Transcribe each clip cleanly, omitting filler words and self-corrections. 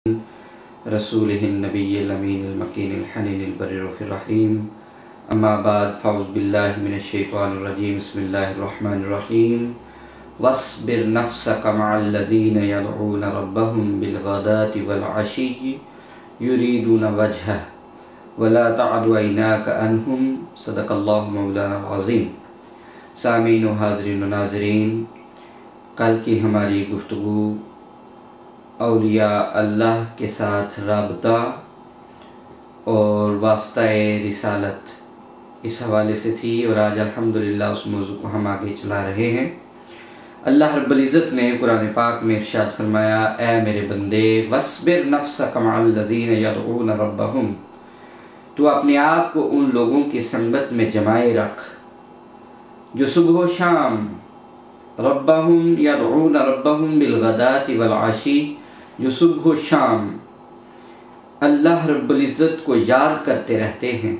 रसूलिहिन नबिय्यिल अमीनिल मकीनिल हनीनिल बर्रिर रहीम। अम्मा बाद फ़अऊज़ु बिल्लाहि मिनश शैतानिर रजीम। बिस्मिल्लाहिर रहमानिर रहीम। वस्बिर नफ्सक मअल्लज़ीना यदऊना रब्बहुम बिलग़दाति वल अशिय्यि युरीदूना वजहह वला तअदु ऐनाका अन्हुम। सदक़ल्लाहु मौलाना अज़ीम। सामीन व हाज़रीन व नाज़रीन, कल की हमारी गुफ्तगू औलिया अल्लाह के साथ राबता और वास्ता-ए रिसालत इस हवाले से थी, और आज अल्हम्दुलिल्लाह उस मौजू को हम आगे चला रहे हैं। अल्लाह रब्बुल इज़्ज़त ने कुरान पाक में इरशाद फरमाया, ए मेरे बंदे, वस्बिर नफ्सक मअल्लज़ीना यदऊना रब्बहुम, तू अपने आप को उन लोगों की संगत में जमाए रख जो सुबह शाम रब्बहुम यदऊना रब्बहुम बिलग़दाति वल अशी, जो सुबह शाम अल्लाह रब्बुल इज़्ज़त को याद करते रहते हैं।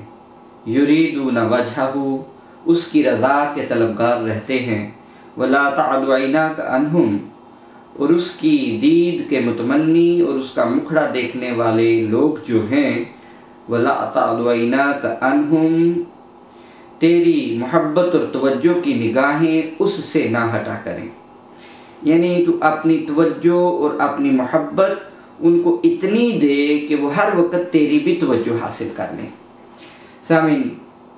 युरीदूना वजहहू, उसकी रज़ा के तलबगार रहते हैं। वला तअदु ऐनाका अन्हुम, और उसकी दीद के मुतमन्नी और उसका मुखड़ा देखने वाले लोग जो हैं, वला तअदु ऐनाका अन्हुम, तेरी मोहब्बत और तवज्जो की निगाहें उससे ना हटा करें। यानी तू अपनी तवज्जो और अपनी मोहब्बत उनको इतनी दे कि वो हर वक्त तेरी भी तवज्जो हासिल कर लें। सामीन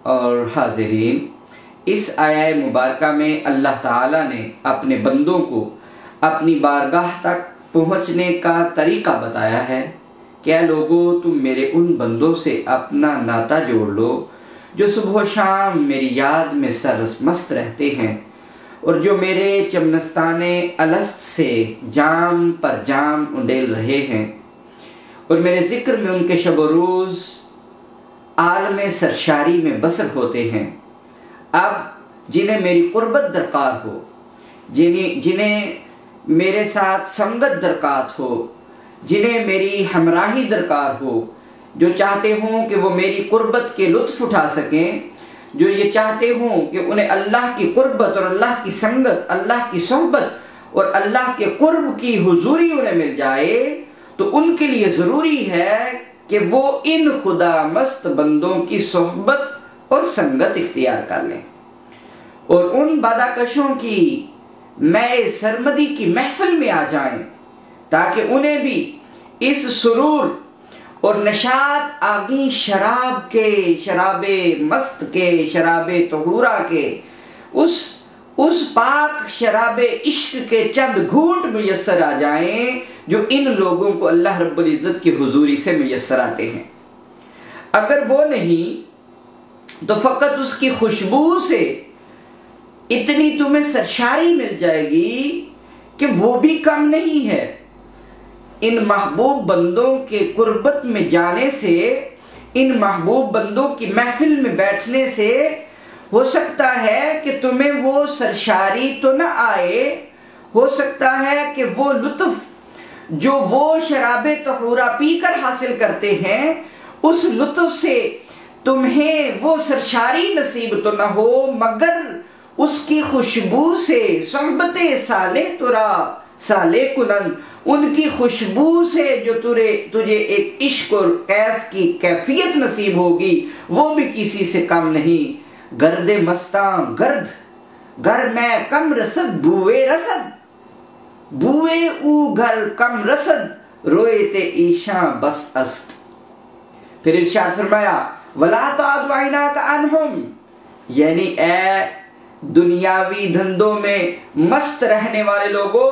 और हाज़रीन, इस आया मुबारका में अल्लाह ताला ने अपने बंदों को अपनी बारगाह तक पहुँचने का तरीका बताया है। क्या लोगों, तुम मेरे उन बंदों से अपना नाता जोड़ लो जो सुबह शाम मेरी याद में सरमस्त रहते हैं और जो मेरे चमनस्ताने अलस्त से जाम पर जाम उंडेल रहे हैं, और मेरे ज़िक्र में उनके शब रोज़ आलम सरशारी में बसर होते हैं। अब जिन्हें मेरी कुर्बत दरकार हो, जिन्हें मेरे साथ संगत दरकार हो, जिन्हें मेरी हमराही दरकार हो, जो चाहते हों कि वो मेरी कुर्बत के लुत्फ़ उठा सकें, जो ये चाहते हों कि उन्हें अल्लाह की कुर्बत और अल्लाह की संगत, अल्लाह की सोहबत और अल्लाह के कुर्ब की हुजूरी उन्हें मिल जाए, तो उनके लिए ज़रूरी है कि वो इन खुदा मस्त बंदों की सोहबत और संगत इख्तियार कर लें और उन बादाकशों की मैं सरमदी की महफिल में आ जाएं, ताकि उन्हें भी इस सुरूर और नशात आगी शराब के, शराबे मस्त के, शराबे तहूरा के, उस पाक शराबे इश्क के चंद घूंट मुयस्सर आ जाएं जो इन लोगों को अल्लाह रब्बुल इज़्ज़त की हुजूरी से मुयस्सर आते हैं। अगर वो नहीं तो फ़कत उसकी खुशबू से इतनी तुम्हें सरशारी मिल जाएगी कि वो भी कम नहीं है। इन महबूब बंदों के कुर्बत में जाने से, इन महबूब बंदों की महफिल में बैठने से हो सकता है कि तुम्हें वो सरशारी तो न आए, हो सकता है कि वो लुत्फ जो वो शराबे तहूरा पीकर हासिल करते हैं, उस लुत्फ से तुम्हें वो सरशारी नसीब तो न हो, मगर उसकी खुशबू से सोहबते साले तुरा साले कुनन, उनकी खुशबू से जो तुझे एक इश्क और कैफ की कैफियत नसीब होगी, वो भी किसी से कम नहीं। गर्दे मस्तां गर्द घर में कम रसद बुए रसद, बुए ऊ घर कम रसद रोए ते ईशा बस अस्त। फिर इरशाद फरमाया, वला तअदु ऐनाका अन्हुम, यानी ए दुनियावी धंधों में मस्त रहने वाले लोगों,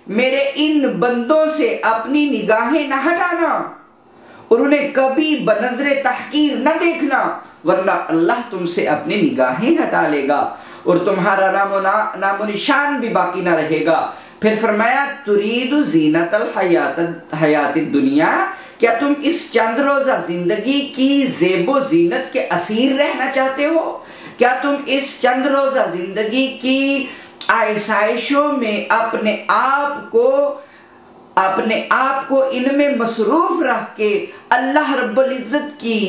मेरे इन बंदों से अपनी निगाहें न हटाना और उन्हें कभी बनज़रे तहकीर न देखना, वरना अल्लाह तुमसे अपनी निगाहें हटा लेगा और तुम्हारा नामो निशान भी बाकी न रहेगा। फिर फरमाया, तुरीदु ज़ीनतल हयातिद दुनिया, क्या तुम इस चंद रोज़ा जिंदगी की ज़ेबो ज़ीनत के असीर रहना चाहते हो? क्या तुम इस चंद रोज़ा जिंदगी की आयसाइशों में अपने आप को इनमें मसरूफ रख के अल्लाह रब्बुल इज़्ज़त की,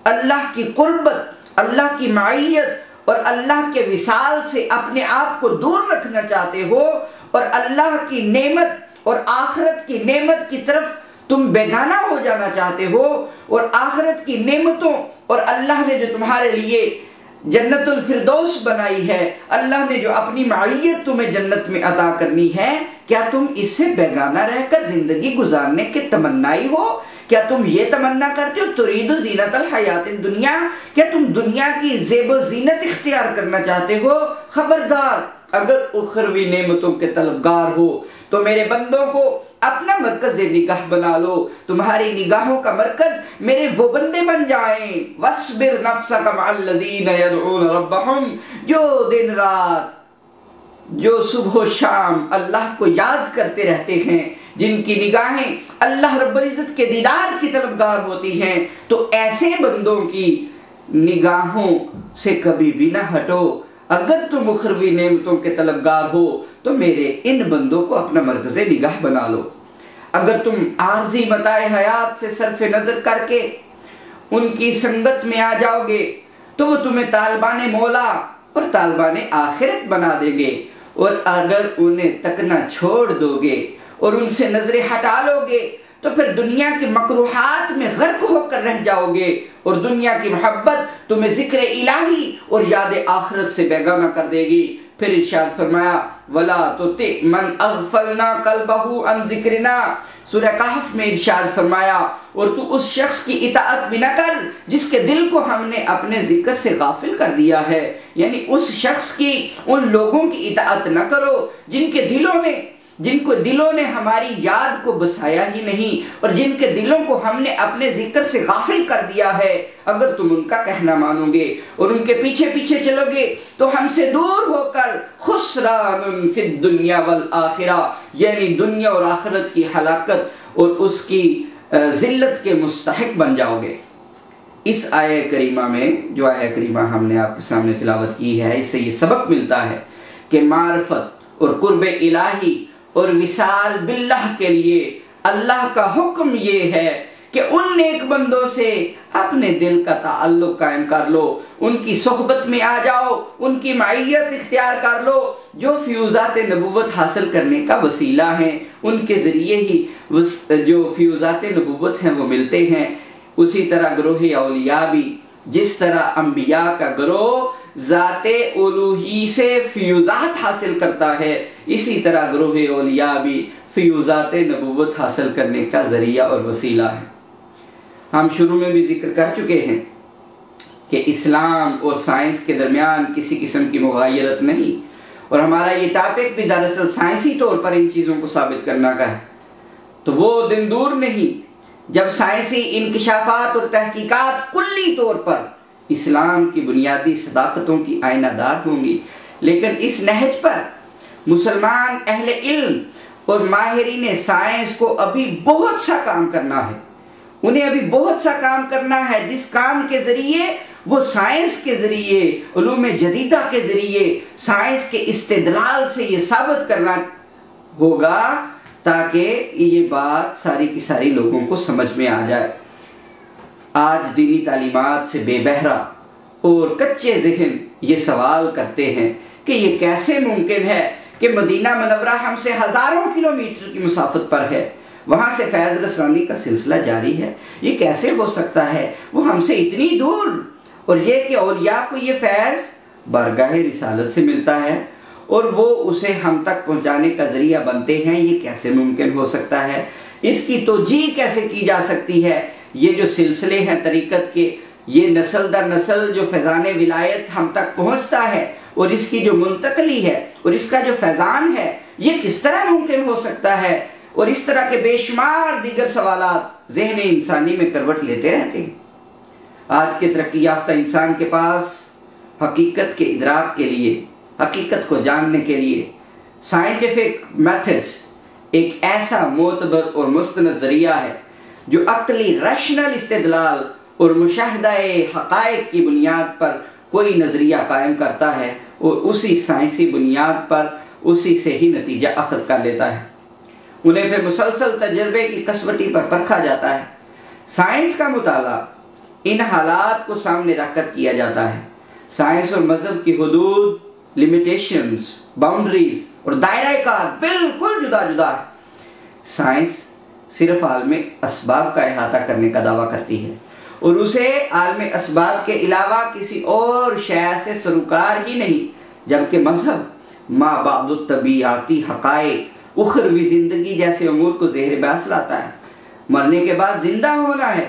अल्लाह की कुर्बत, अल्लाह की माइयत और अल्लाह के विसाल से अपने आप को दूर रखना चाहते हो और अल्लाह की नेमत और आखिरत की नेमत की तरफ तुम बेगाना हो जाना चाहते हो, और आखिरत की नेमतों और अल्लाह ने जो तुम्हारे लिए जन्नतुल फिरदौस बनाई है, अल्लाह ने जो अपनी माइयत तुम्हें जन्नत में अता करनी है, क्या तुम इससे बेगाना रहकर जिंदगी गुजारने के तमन्नाई हो? क्या तुम ये तमन्ना करते हो तुरीदु ज़ीनतल हयातिद दुनिया, क्या तुम दुनिया की ज़ेब ज़ीनत इख्तियार करना चाहते हो? खबरदार, अगर उखरवी नेमतों के तलबगार हो तो मेरे बंदों को अपना मरकज निगाह बना लो। तुम्हारी निगाहों का मरकज मेरे वो बंदे बन जाएं। वस्बिर नफ्सक मअल्लज़ीना यदऊन रब्बहुम, जो दिन रात, जो सुबह शाम अल्लाह को याद करते रहते हैं, जिनकी निगाहें अल्लाह रब्बुल इज्जत के दीदार की तलबगार होती हैं, तो ऐसे बंदों की निगाहों से कभी भी ना हटो। अगर तुम उखरवी नेमतों के तलबगार हो तो मेरे इन बंदों को अपना मरकज़ निगाह बना लो। अगर तुम आर्जी मताए हयात से सरफ नजर करके उनकी संगत में आ जाओगे तो वो तुम्हें तालिबान मौला और तालिबान आखिरत बना देंगे, और अगर उन्हें तकना छोड़ दोगे और उनसे नजरें हटा लोगे तो फिर दुनिया के मकरूहात में गर्क होकर रह जाओगे, और दुनिया की मोहब्बत तुम्हें जिक्र इलाही और याद आखिरत से बेगाना कर देगी। फिर इरशाद फरमाया वला तुति मन अगफलना कल्बहु अन जिक्रिना, सूरह कहफ में इरशाद फरमाया, और तू उस शख्स की इताअत भी न कर जिसके दिल को हमने अपने जिक्र से गाफिल कर दिया है। यानी उस शख्स की, उन लोगों की इताअत न करो जिनको दिलों ने हमारी याद को बसाया ही नहीं, और जिनके दिलों को हमने अपने जिक्र से गाफिल कर दिया है। अगर तुम उनका कहना मानोगे और उनके पीछे पीछे चलोगे तो हमसे दूर होकर खुसरानुन फिद दुनिया वल आखिरा, यानी दुनिया और आखिरत की हलाकत और उसकी जिल्लत के मुस्तहिक बन जाओगे। इस आया करीमा में, जो आया करीमा हमने आपके सामने तिलावत की है, इससे ये सबक मिलता है कि मार्फत और कुर्ब इलाही और विसाल बिल्लाह के लिए अल्लाह का हुक्म ये है कि उन नेक बंदों से अपने दिल का ताल्लुक कायम कर लो, उनकी सोहबत में आ जाओ, उनकी माइयत इख्तियार कर लो, जो फ्यूज़ात नबुव्वत हासिल करने का वसीला है। उनके ज़रिए ही जो फ्यूज़ात नबुव्वत हैं वो मिलते हैं। उसी तरह ग्रोह औलिया भी, जिस तरह अंबिया का ग्रोह ज़ाते उलूही से फ्यूज़ात हासिल करता है, इसी तरह ग्रोह औलिया भी फ्यूज़ात नबुव्वत हासिल करने का ज़रिया और वसीला है। हम शुरू में भी जिक्र कर चुके हैं कि इस्लाम और साइंस के दरमियान किसी किस्म की मुगायरत नहीं, और हमारा ये टॉपिक भी दरअसल साइंसी तौर पर इन चीज़ों को साबित करना का है। तो वो दिन दूर नहीं जब साइंसी इंकिशाफात और तहकीकात कुल्ली तौर पर इस्लाम की बुनियादी सदाकतों की आईनादार होंगी, लेकिन इस नहज पर मुसलमान अहले इल्म और माहिरीन साइंस को अभी बहुत सा काम करना है। उन्हें अभी बहुत सा काम करना है, जिस काम के ज़रिए वो साइंस के ज़रिए, उलूम जदीदा के ज़रिए, साइंस के इस्तेदलाल से ये साबित करना होगा ताकि ये बात सारी की सारी लोगों को समझ में आ जाए। आज दीनी तालीमात से बेबहरा और कच्चे ज़हन ये सवाल करते हैं कि ये कैसे मुमकिन है कि मदीना मनव्वरा हमसे हज़ारों किलोमीटर की मुसाफत पर है, वहाँ से फैज़ रसानी का सिलसिला जारी है, ये कैसे हो सकता है वो हमसे इतनी दूर, और ये कि औलिया को ये फैज़ बारगाह रिसालत से मिलता है और वो उसे हम तक पहुँचाने का ज़रिया बनते हैं, ये कैसे मुमकिन हो सकता है? इसकी तोजी कैसे की जा सकती है? ये जो सिलसिले हैं तरीक़त के, ये नस्ल दर नस्ल जो फैज़ान विलायत हम तक पहुँचता है और इसकी जो मुंतकली है और इसका जो फैज़ान है, ये किस तरह मुमकिन हो सकता है? और इस तरह के बेशुमार दीगर सवालात ज़हन इंसानी में करवट लेते रहते हैं। आज के तरक्की याफ्ता इंसान के पास हकीकत के इदराक के लिए, हकीकत को जानने के लिए साइंटिफिक मेथड एक ऐसा मोतबर और मुस्तनद ज़रिया है जो अक्ली रैशनल इस्तेदलाल और मुशाहदाए हक़ाइक़ की बुनियाद पर कोई नज़रिया कायम करता है और उसी साइंसी बुनियाद पर उसी से ही नतीजा अख़ज़ कर लेता है। उन्हें फिर मुसलसल तजर्बे की कसवटी पर परखा जाता है। साइंस का मुताला इन हालात को सामने रखकर किया जाता है। साइंस और मज़हब की हुदूद, लिमिटेशंस, बाउंड्रीज और दायरा कार बिल्कुल जुदा जुदा है। साइंस सिर्फ आलम असबाब का अहाता करने का दावा करती है और उसे आलम असबाब के अलावा किसी और शय से सरोकार ही नहीं, जबकि मजहब माँ बादुत तबीयाती हक़ाइक़ उखरवी ज़िंदगी जैसे अमूर को ज़ेहर बहस लाता है। मरने के बाद जिंदा होना है,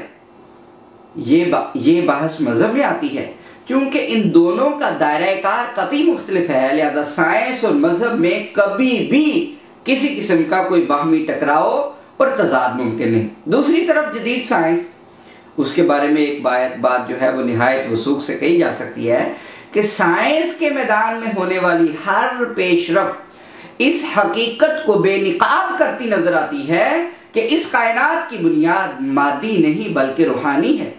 ये बहस मजहब में आती है। चूंकि इन दोनों का दायरा कार कतई मुख्तलिफ है, लिहाजा साइंस और मजहब में कभी भी किसी किस्म का कोई बाहमी टकराव और तजाद मुमकिन नहीं। दूसरी तरफ जदीद साइंस, उसके बारे में एक बात जो है वो निहायत वसूख से कही जा सकती है कि साइंस के मैदान में होने वाली हर पेशरफ इस हकीकत को बेनिकाब करती नजर आती है कि इस कायनात की बुनियाद मादी नहीं बल्कि रूहानी है।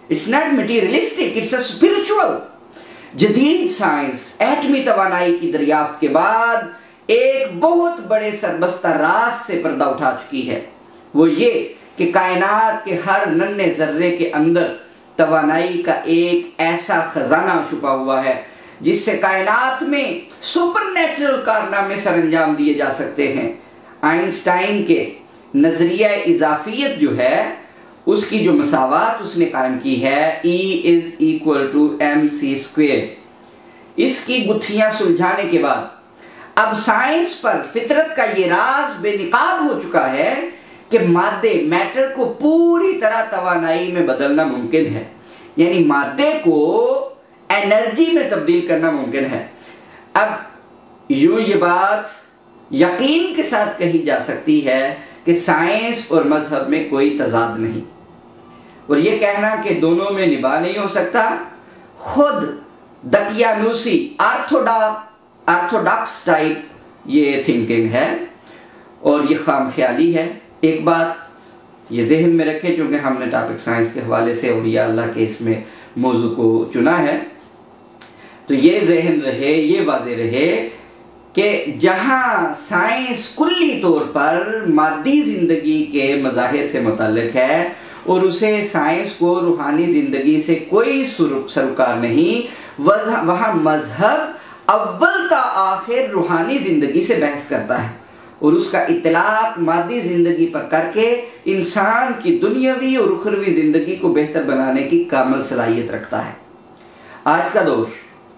It's not materialistic, it's a spiritual. जदीद साइंस एटमी तवानाई की दरियाफ्त के बाद एक बहुत बड़े सरबस्ता राज से पर्दा उठा चुकी है। वो ये कि कायनात के हर नन्हे जर्रे के अंदर तवानाई का एक ऐसा खजाना छुपा हुआ है जिससे कायनात में सुपरनेचुरल कारनामे सरंजाम दिए जा सकते हैं। आइंस्टाइन के नजरिया इजाफियत जो है उसकी जो मसावात उसने कायम की है, E = mc², इसकी गुत्थियां सुलझाने के बाद अब साइंस पर फितरत का ये राज बेनिकाब हो चुका है कि मादे मैटर को पूरी तरह तवानाई में बदलना मुमकिन है, यानी मादे को एनर्जी में तब्दील करना मुमकिन है। अब यूं ये बात यकीन के साथ कही जा सकती है कि साइंस और मजहब में कोई तजाद नहीं, और ये कहना कि दोनों में निभा नहीं हो सकता खुद दकियानूसी ऑर्थोडॉक्स टाइप ये थिंकिंग है और ये खामख्याली है। एक बात ये जहन में रखें, चूंकि हमने टॉपिक साइंस के हवाले से औलिया अल्लाह के इसमें मौजू को चुना है, तो ये जहन रहे, ये वाज़ेह रहे कि जहां साइंस कुल्ली तौर पर मादी जिंदगी के मज़ाहिर से मुतल्लिक है और उसे साइंस को रूहानी जिंदगी से कोई सरोकार नहीं, वहां मजहब अव्वल ता आखिर रूहानी जिंदगी से बहस करता है और उसका इतलाक मादी जिंदगी पर करके इंसान की दुनियावी और उखरवी जिंदगी को बेहतर बनाने की कामिल सलाहियत रखता है। आज का दौर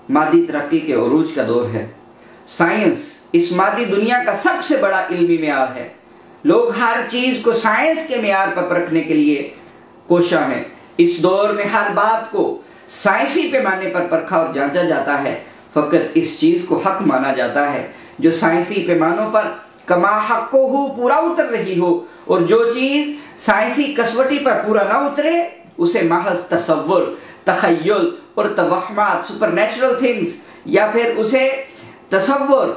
मादी तरक्की के उरूज का दौर है। साइंस इस मादी दुनिया का सबसे बड़ा इल्मी मेयार है। लोग हर चीज को साइंस के मेयार पर परखने के लिए कोशा हैं। इस दौर में हर बात को साइंसी पैमाने पर परखा और जांचा जाता है। फकत इस चीज को हक माना जाता है जो साइंसी पैमानों पर कमा हक हो पूरा उतर रही हो, और जो चीज साइंसी कसवटी पर पूरा ना उतरे उसे महज तसव्वुर, तखय्युल और तवहमात, सुपरनेचुरल थिंग्स, या फिर उसे तसव्वुर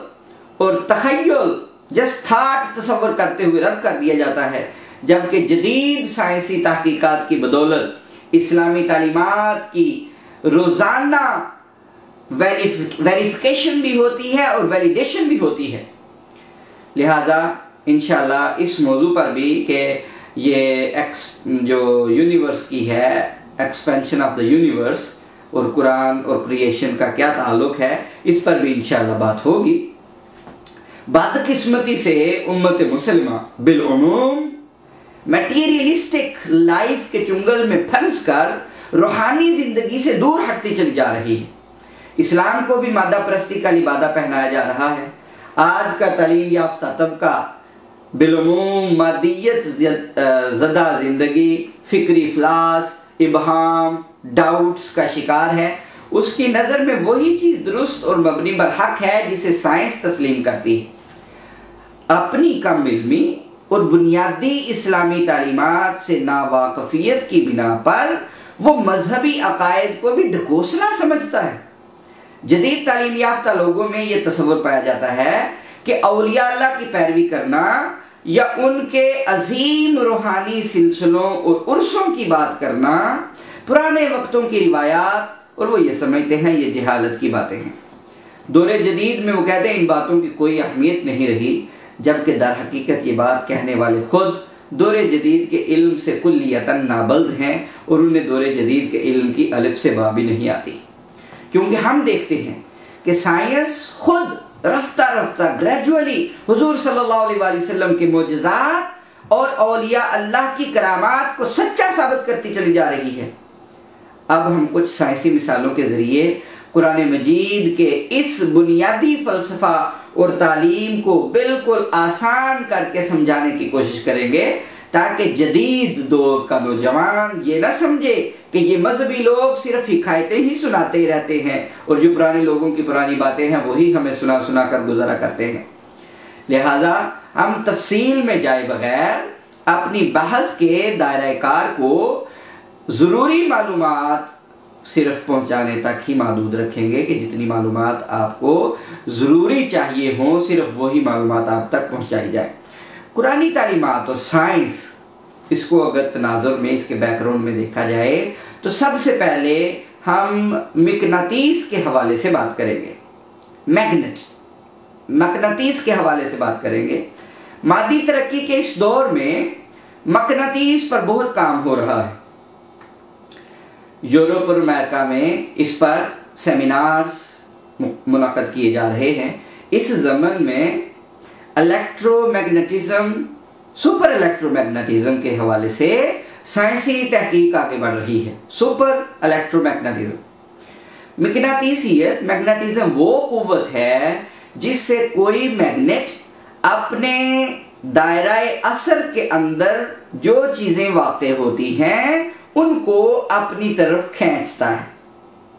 और तखय्युल जस्ट थॉट तसव्वुर करते हुए रद्द कर दिया जाता है। जबकि जदीद साइंसी तहकीकात की बदौलत इस्लामी तालीमात की रोजाना वेरिफिकेशन भी होती है और वैलिडेशन भी होती है। लिहाजा इंशाल्लाह इस मौजू पर भी कि ये जो यूनिवर्स की है, एक्सपेंशन ऑफ द यूनिवर्स और कुरान और क्रिएशन का क्या ताल्लुक है, इस पर भी इंशाल्लाह बात होगी। बदकिस्मती से उम्मत मुसलमा बिलउमूम मटीरियलिस्टिक लाइफ के चुंगल में फंस कर रूहानी जिंदगी से दूर हटती चली जा रही है। इस्लाम को भी मादा परस्ती का लिबादा पहनाया जा रहा है। आज का तालीम याफ्ता तबका बिलुमूम मादियत ज़दा जिंदगी, फिक्री इफलास, इबहाम, डाउट्स का शिकार है। उसकी नज़र में वही चीज़ दुरुस्त और मबनी बर हक है जिसे साइंस तस्लीम करती है। अपनी कम इल्मी और बुनियादी इस्लामी तालीमात से नावाकफियत की बिना पर वो मजहबी अकायद को भी ढकोसला समझता है। जदीद तालीम याफ्ता लोगों में ये तसव्वुर पाया जाता है कि औलिया अल्लाह की पैरवी करना या उनके अजीम रूहानी सिलसिलों और उर्सों की बात करना पुराने वक्तों की रिवायात, और वो ये समझते हैं ये जहालत की बातें हैं। दौरे जदीद में वो कहते हैं इन बातों की कोई अहमियत नहीं रही, जबकि दर हकीकत ये बात कहने वाले खुद दौरे जदीद के इल्म से कुल्लियतन नाबल्द हैं और उन्हें दौरे जदीद के इल्म की अलिफ से बा भी नहीं आती। क्योंकि हम देखते हैं कि साइंस खुद रफ्ता रफ्ता ग्रेजुअली हुजूर सल्लल्लाहु अलैहि वसल्लम के मोजज़ात और औलिया अल्लाह की करामात को सच्चा साबित करती चली जा रही है। अब हम कुछ साइंसी मिसालों के जरिए कुरान मजीद के इस बुनियादी फलसफा और तालीम को बिल्कुल आसान करके समझाने की कोशिश करेंगे, ताकि जदीद दौर का नौजवान ये ना समझे कि ये मजहबी लोग सिर्फ हिकायतें ही सुनाते रहते हैं और जो पुराने लोगों की पुरानी बातें हैं वही हमें सुना सुना कर गुजारा करते हैं। लिहाजा हम तफसील में जाए बगैर अपनी बहस के दायरा कार को ज़रूरी मालूमात सिर्फ पहुंचाने तक ही महदूद रखेंगे कि जितनी मालूमात आपको ज़रूरी चाहिए हो सिर्फ वही मालूमात आप तक पहुंचाई जाए। कुरानी तालीमात और साइंस, इसको अगर तनाजुर में इसके बैकग्राउंड में देखा जाए तो सबसे पहले हम मिकनातीस के हवाले से बात करेंगे। मकनातीस के हवाले से बात करेंगे। मादी तरक्की के इस दौर में मकनातीस पर बहुत काम हो रहा है। यूरोप और अमेरिका में इस पर सेमिनार्स मुनक़द किए जा रहे हैं। इस ज़मन में इलेक्ट्रोमैग्नेटिज्म, सुपर इलेक्ट्रोमैग्नेटिज्म के हवाले से साइंसी तहकीक आगे बढ़ रही है। सुपर इलेक्ट्रोमैग्नेटिज्म, मिकनातीसियत, मैग्नेटिज्म वो कुव्वत है जिससे कोई मैग्नेट अपने दायरे असर के अंदर जो चीजें वाक़े होती हैं उनको अपनी तरफ खींचता है,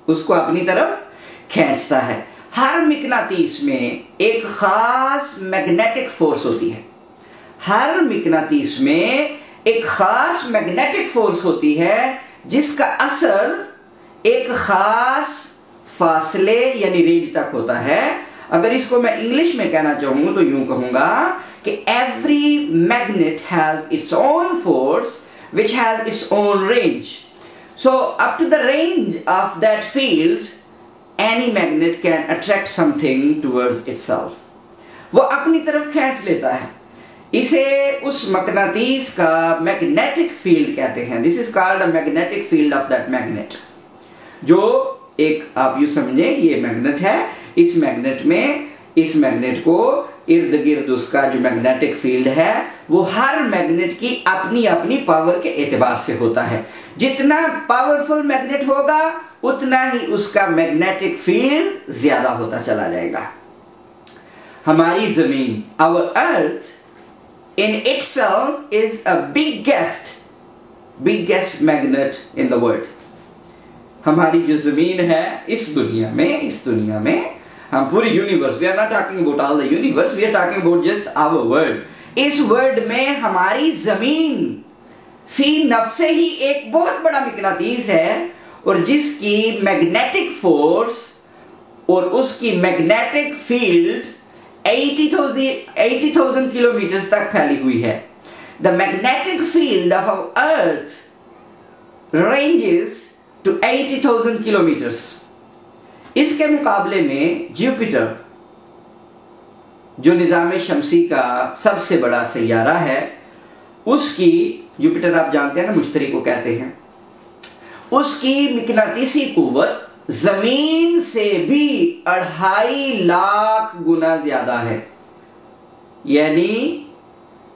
उसको अपनी तरफ खींचता है। हर मिकनातीस में एक खास मैग्नेटिक फोर्स होती है। हर मिकनातीस में एक खास मैग्नेटिक फोर्स होती है जिसका असर एक खास फासले यानी रेंज तक होता है। अगर इसको मैं इंग्लिश में कहना चाहूँ तो यूं कहूँगा कि every magnet has its own force which has its own range. So up to the range of that field, any magnet can attract something towards itself. वो अपनी तरफ खींच लेता है। इसे उस मकनातीस का मैग्नेटिक फील्ड कहते हैं। This is called a magnetic field of that magnet. जो एक आप यूँ समझे ये मैग्नेट है, इस मैग्नेट को इर्द गिर्द उसका जो मैग्नेटिक फील्ड है वो हर मैग्नेट की अपनी अपनी पावर के एतबार से होता है। जितना पावरफुल मैग्नेट होगा उतना ही उसका मैग्नेटिक फील्ड ज्यादा होता चला जाएगा। हमारी जमीन, our earth in itself is a biggest magnet in the world. हमारी जो जमीन है इस दुनिया में हम पूरी universe, we are not talking about all the universe, we are talking about just our world. इस वर्ल्ड में हमारी जमीन फी नफ्से ही एक बहुत बड़ा मिकनातीस है और जिसकी मैग्नेटिक फोर्स और उसकी मैग्नेटिक फील्ड 80,000 किलोमीटर तक फैली हुई है। The magnetic field of our earth ranges to 80,000 kilometres. इसके मुकाबले में जुपिटर, जो निज़ाम शमसी का सबसे बड़ा सैयारा है, उसकी, जुपिटर आप जानते हैं ना, मुश्तरी को कहते हैं, उसकी मिकनातीसी कुव्वत जमीन से भी 2.5 लाख गुना ज्यादा है। यानी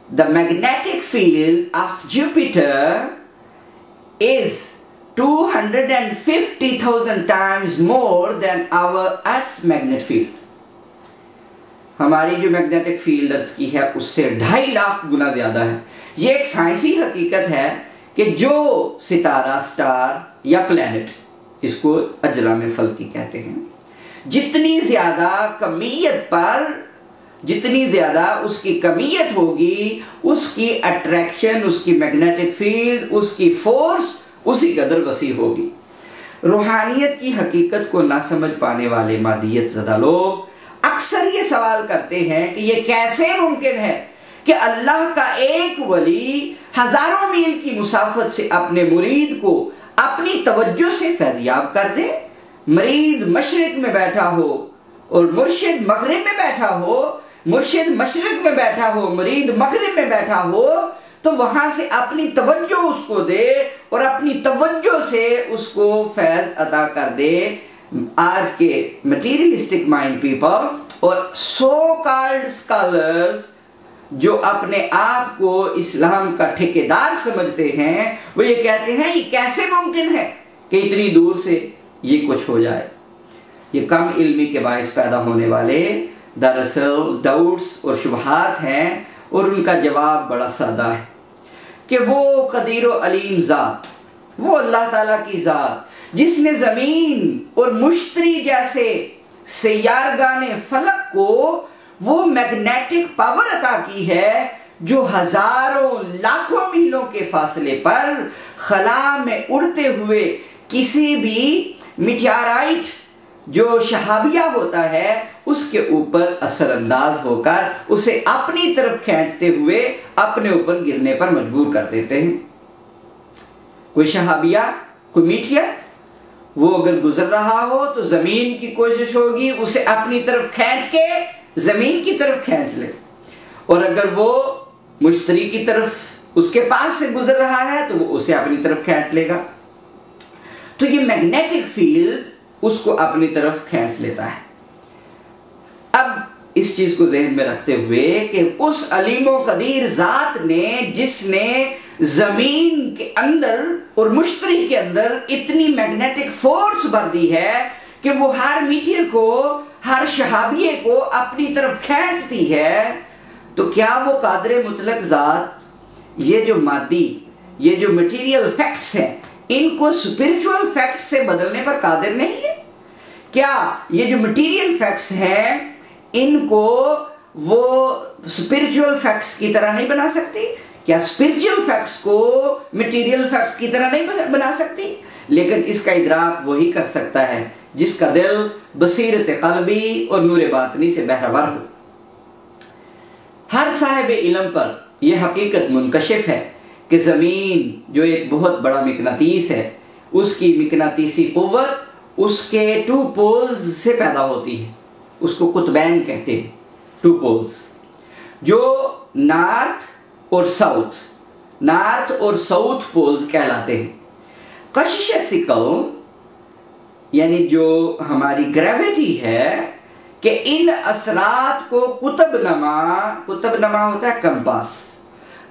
the magnetic field of Jupiter is 250,000 times more than our Earth's magnetic field. हमारी जो मैग्नेटिक फील्ड अर्थ की है उससे 2.5 लाख गुना ज्यादा है। ये एक साइंसी हकीकत है कि जो सितारा, स्टार या प्लेनेट, इसको अजरा में फल्की कहते हैं, जितनी ज्यादा उसकी कमियत होगी उसकी अट्रैक्शन, उसकी मैग्नेटिक फील्ड, उसकी फोर्स उसी कदर वसी होगी। रूहानियत की हकीकत को ना समझ पाने वाले मादियत ज़दा लोग अक्सर ये सवाल करते हैं कि ये कैसे मुमकिन है कि अल्लाह का एक वली हजारों मील की मुसाफत से अपने मुरीद को अपनी तवज्जो से फैज़याब कर दे। मुरीद मशरिक में बैठा हो और मुर्शिद मगरिब में बैठा हो, मुर्शिद मशरिक में बैठा हो, मुरीद मगरिब में बैठा हो, तो वहां से अपनी तवज्जो उसको दे और अपनी तवज्जो से उसको फैज अता कर दे। आज के मटीरियलिस्टिक माइंड पीपल और सो कॉल्ड स्कॉलर्स जो अपने आप को इस्लाम का ठेकेदार समझते हैं, वो ये कहते हैं ये कैसे मुमकिन है कि इतनी दूर से ये कुछ हो जाए। ये कम इल्मी के बायस पैदा होने वाले दरअसल डाउट्स और शुबहात हैं, और उनका जवाब बड़ा सादा है कि वो कदीर व अलीम ज़ात, वो अल्लाह ताला की ज़ात जिसने ज़मीन और मुश्तरी जैसे सैयारगाने फलक को वो मैग्नेटिक पावर अता की है जो हजारों लाखों मीलों के फासले पर खला में उड़ते हुए किसी भी मीटियोराइट जो शहाबिया होता है उसके ऊपर असरअंदाज होकर उसे अपनी तरफ खींचते हुए अपने ऊपर गिरने पर मजबूर कर देते हैं। कोई शहाबिया, कोई मीटियर, वो अगर गुजर रहा हो तो जमीन की कोशिश होगी उसे अपनी तरफ खींच के जमीन की तरफ खींच ले, और अगर वो मुश्तरी की तरफ उसके पास से गुजर रहा है तो वो उसे अपनी तरफ खींच लेगा। तो ये मैग्नेटिक फील्ड उसको अपनी तरफ खींच लेता है। अब इस चीज को ज़हन में रखते हुए कि उस अलीमो कदीर ज़ात ने जिसने जमीन के अंदर और मुश्तरी के अंदर इतनी मैग्नेटिक फोर्स भर दी है कि वो हर मीटियर को, हर शहाबिये को अपनी तरफ खींचती है, तो क्या वो कादर मुतलक ज़ात ये जो मादी, ये जो मटीरियल फैक्ट्स हैं, इनको स्पिरिचुअल फैक्ट्स से बदलने पर कादिर नहीं है? क्या ये जो मटीरियल फैक्ट्स हैं इनको वो स्पिरिचुअल फैक्ट्स की तरह नहीं बना सकती? क्या स्पिरिचुअल फैक्ट्स को मटीरियल फैक्ट्स की तरह नहीं बना सकती? लेकिन इसका इदराक वही कर सकता है जिसका दिल बसीरत क़ल्बी और नूर बातनी से बहरवर हो। हर साहिब इल्म पर यह हकीकत मुनकशिफ है कि ज़मीन जो एक बहुत बड़ा मिकनातीस है, उसकी मिकनातीसी क़ुव्वत उसके 2 पोल्स से पैदा होती है। उसको कुतबैन कहते हैं, 2 पोल्स, जो नॉर्थ और साउथ पोल्स कहलाते हैं। कशिश सिकल यानी जो हमारी ग्रेविटी है कि इन असरात को कुतुबनमा होता है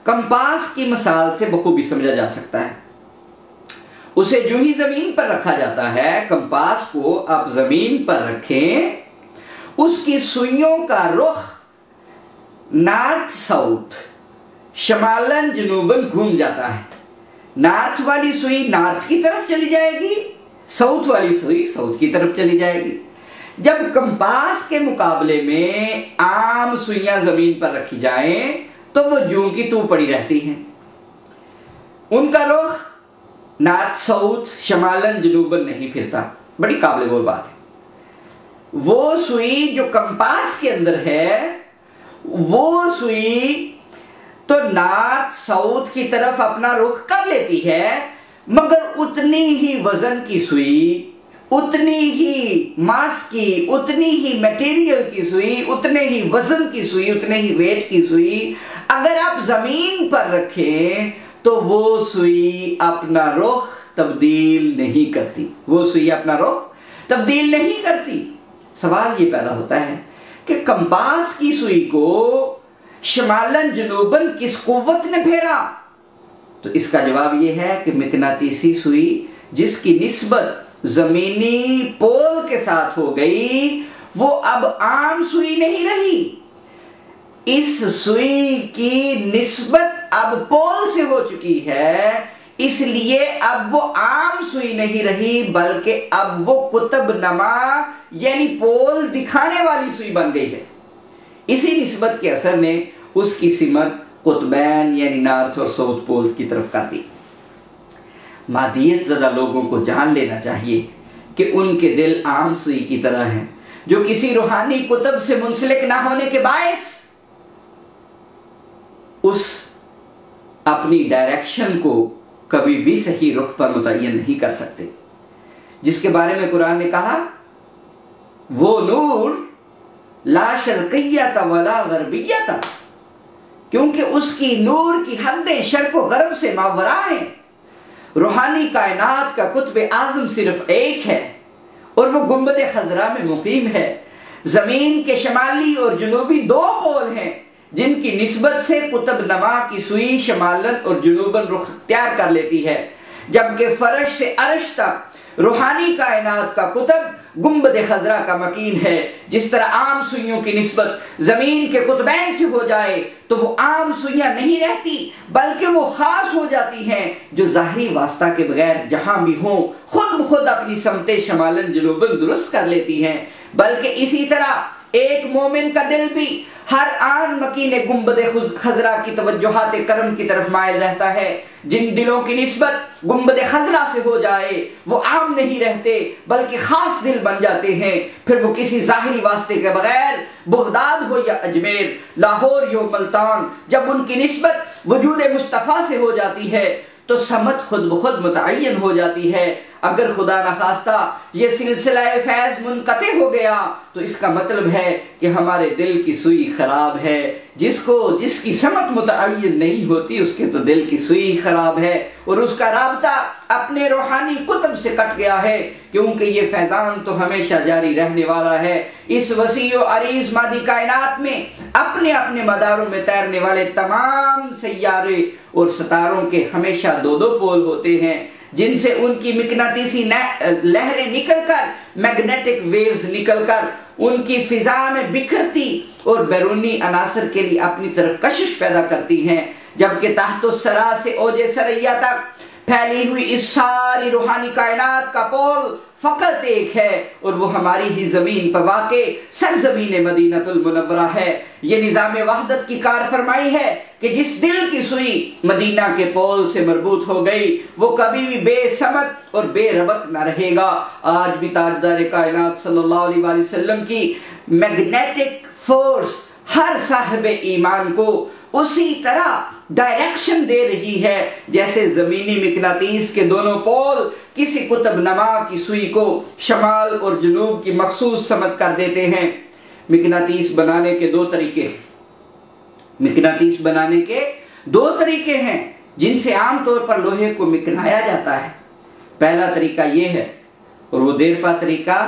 कंपास की मिसाल से बखूबी समझा जा सकता है। उसे जो ही जमीन पर रखा जाता है, कंपास को आप जमीन पर रखें, उसकी सुइयों का रुख नॉर्थ साउथ, शमालन जनूबन घूम जाता है। नॉर्थ वाली सुई नॉर्थ की तरफ चली जाएगी, साउथ वाली सुई साउथ की तरफ चली जाएगी। जब कंपास के मुकाबले में आम सुइयां जमीन पर रखी जाएं तो वो जूं की तू पड़ी रहती हैं। उनका रुख नॉर्थ साउथ, शमालन जनूबन नहीं फिरता। बड़ी काबिल गौर बात है। वो सुई जो कंपास के अंदर है, वो सुई तो नॉर्थ साउथ की तरफ अपना रुख कर लेती है, मगर उतनी ही वजन की सुई, उतनी ही मास की, उतनी ही मटेरियल की सुई, उतने ही वजन की सुई, उतने ही वेट की सुई अगर आप जमीन पर रखें तो वो सुई अपना रुख तब्दील नहीं करती। वो सुई अपना रुख तब्दील नहीं करती। सवाल ये पैदा होता है कि कंपास की सुई को शमालन जनूबन किस कुव्वत ने फेरा? तो इसका जवाब यह है कि मिकनातीसी सुई जिसकी निस्बत जमीनी पोल के साथ हो गई, वो अब आम सुई नहीं रही। इस सुई की निस्बत अब पोल से हो चुकी है, इसलिए अब वो आम सुई नहीं रही, बल्कि अब वो कुतुबनमा यानी पोल दिखाने वाली सुई बन गई है। इसी निस्बत के असर ने उसकी सिमत कुतबैन यानी नॉर्थ और साउथ पोल्स की तरफ कर दी। मादियत ज़दा लोगों को जान लेना चाहिए कि उनके दिल आम सुई की तरह हैं, जो किसी रूहानी कुतुब से मुंसलिक ना होने के बायस उस अपनी डायरेक्शन को कभी भी सही रुख पर मुतय्यन नहीं कर सकते। जिसके बारे में कुरान ने कहा, वो नूर ला शर्किय्यत वला गरबिय्यत, क्योंकि उसकी नूर की हदें शर्क व गरब से मावरा हैं। रूहानी कायनात का कुतुब आज़म सिर्फ एक है और वो गुंबद खजरा में मुकीम है। जमीन के शमाली और जनूबी 2 पोल हैं, जिनकी निस्बत से कुतुब नमा की सुई शमालन और जुनूबन रुख इख्तियार कर लेती है, जबकि फर्श से अर्श तक रूहानी कायनात का कुतुब गुंबद खजरा का मकीन है। जिस तरह आम सुइयों की निस्बत जमीन के कुतुबैन से हो जाए तो वो आम सुइयां नहीं रहती, बल्कि वो खास हो जाती हैं जो ज़ाहरी वास्ता के बगैर जहां भी हो खुद ब खुद अपनी समते शमालन जुनूबन दुरुस्त कर लेती हैं। बल्कि इसी तरह एक मोमिन का दिल भी हर आन मकीन गुंबद खजरा की तवज्जुहात करम की तरफ मायल रहता है। जिन दिलों की निस्बत गुंबद खजरा से हो जाए वो आम नहीं रहते बल्कि खास दिल बन जाते हैं। फिर वो किसी जाहिरी वास्ते के बगैर बगदाद हो या अजमेर, लाहौर या मुल्तान, जब उनकी निस्बत वजूद मुस्तफ़ा से हो जाती है तो समत खुद ब खुद मुतअय्यन हो जाती है। अगर खुदा न खास्ता ये सिलसिला फैज़ मुनक़ते हो गया तो इसका मतलब है कि हमारे दिल की सुई खराब है। जिसकी समत मुतअय्यन नहीं होती उसके तो दिल की सुई खराब है और उसका राबता अपने रूहानी कुतुब से कट गया है, क्योंकि ये फैज़ान तो हमेशा जारी रहने वाला है। इस वसी व अरीज़ मादी कायनात में अपने अपने मदारों में तैरने वाले तमाम सैयारे और सितारों के हमेशा दो दो पोल होते हैं, जिनसे उनकी मिकनातीसी लहरें निकलकर, मैग्नेटिक वेव्स निकलकर उनकी फिजा में बिखरती और बैरूनी अनासर के लिए अपनी तरफ कशिश पैदा करती हैं। जबकि तहत सरा से ओजे सरैया तक फैली हुई इस सारी रूहानी कायनात का पोल फकत एक है और वो हमारी ही जमीन पर वाक़े सरजमीन मदीनतुल मुनव्वरा है। ये निज़ाम वहदत की कार फरमाई है कि जिस दिल की सुई मदीना के पोल से मरबूत हो गई वो कभी भी बेसमत और बेरबत न रहेगा। आज भी ताजदार कायनात सल्लल्लाहु अलैहि वसल्लम की मैग्नेटिक फोर्स हर साहिब ईमान को उसी तरह डायरेक्शन दे रही है जैसे जमीनी मिकनातीस के दोनों पोल किसी कुतुब नमा की सुई को शमाल और जुनूब की मखसूस समझ कर देते हैं। मिकनातीस बनाने के दो तरीके हैं जिनसे आमतौर पर लोहे को मिकनाया जाता है। पहला तरीका ये है और वो देरपा तरीका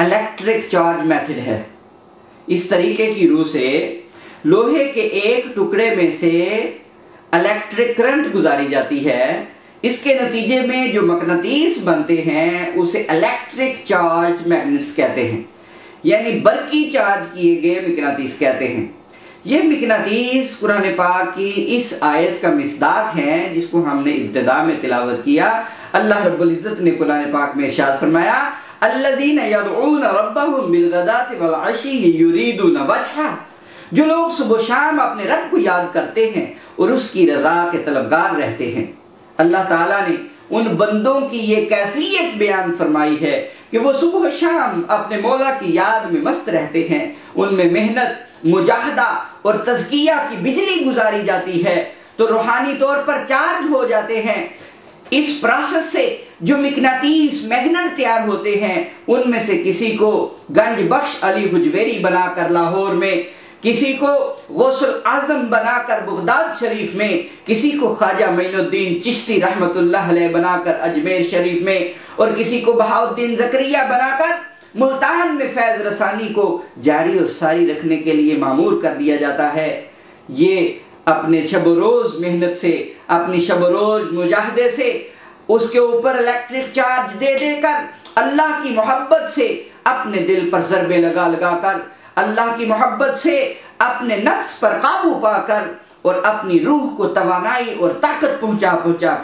इलेक्ट्रिक चार्ज मेथड है। इस तरीके की रूह से लोहे के एक टुकड़े में से इलेक्ट्रिक करंट गुजारी जाती है। इसके नतीजे में जो मकनातीस बनते हैं उसे इलेक्ट्रिक चार्ज मैग्नेट्स कहते हैं, यानी बरकी चार्ज किए गए मिकनातीस कहते हैं। ये मिकनातीस कुरान पाक की इस आयत का मिसदाक है जिसको हमने इब्तिदा में तिलावत किया। अल्लाह रब्बुल इज्जत ने कुरान पाक में इरशाद फरमाया, अल्लज़ीना यदऊना रब्बहुम बिलगदाति वल अशी युरीदूना वजहा, जो लोग सुबह शाम अपने रब को याद करते हैं और उसकी रजा के तलबगार रहते हैं। अल्लाह ताला ने उन बंदों की ये कैफियत बयान फरमाई है कि वो सुबह शाम अपने मौला की याद में मस्त रहते हैं। उनमें मेहनत, मुजाहदा और तज़किया की बिजली गुजारी जाती है तो रूहानी तौर पर चार्ज हो जाते हैं। इस प्रोसेस से जो मिकनातीस मैग्नेट तैयार होते हैं उनमें से किसी को गंज बख्श अली हुजवेरी बनाकर लाहौर में, किसी को गौसुल आजम बनाकर बगदाद शरीफ में, किसी को ख्वाजा मोइनुद्दीन चिश्ती रहमतुल्लाह अलैह बनाकर अजमेर शरीफ में और किसी को बहाउद्दीन ज़करिया बनाकर मुल्तान में फैज़ रसानी को जारी और सारी रखने के लिए मामूर कर दिया जाता है। ये अपने शब रोज़ मेहनत से, अपनी शब रोज़ मुजाहदे से उसके ऊपर इलेक्ट्रिक चार्ज दे देकर अल्लाह की मोहब्बत से अपने दिल पर ज़रबे लगा लगा कर, अल्लाह की मोहब्बत से अपने नफ्स पर काबू पाकर और अपनी रूह को तवानाई और ताकत पहुंचा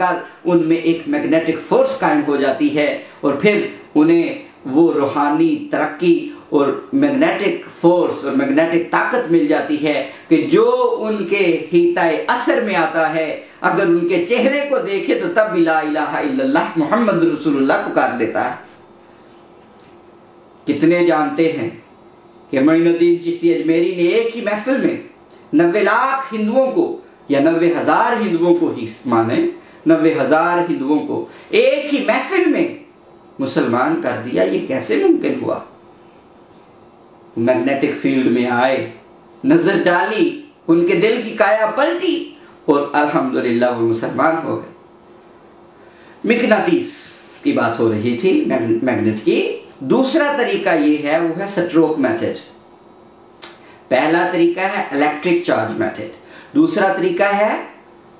कर उनमें एक मैग्नेटिक फोर्स कायम हो जाती है और फिर उन्हें वो रूहानी तरक्की और मैग्नेटिक फोर्स और मैग्नेटिक ताकत मिल जाती है कि जो उनके हिताए असर में आता है, अगर उनके चेहरे को देखे तो तब भी ला इलाहा इल्लल्लाह मुहम्मद रसूलुल्लाह पुकार देता है। कितने जानते हैं कि मोइनुद्दीन चिश्ती अजमेरी ने एक ही महफिल में 90 लाख हिंदुओं को या 90,000 हिंदुओं को ही माने, 90,000 हिंदुओं को एक ही महफिल में मुसलमान कर दिया। ये कैसे मुमकिन हुआ? मैग्नेटिक फील्ड में आए, नजर डाली, उनके दिल की काया पलटी और अल्हम्दुलिल्लाह वो मुसलमान हो गए। मिकनातीस की बात हो रही थी, मैग्नेट की। दूसरा तरीका ये है, वो है स्ट्रोक मेथड। पहला तरीका है इलेक्ट्रिक चार्ज मेथड, दूसरा तरीका है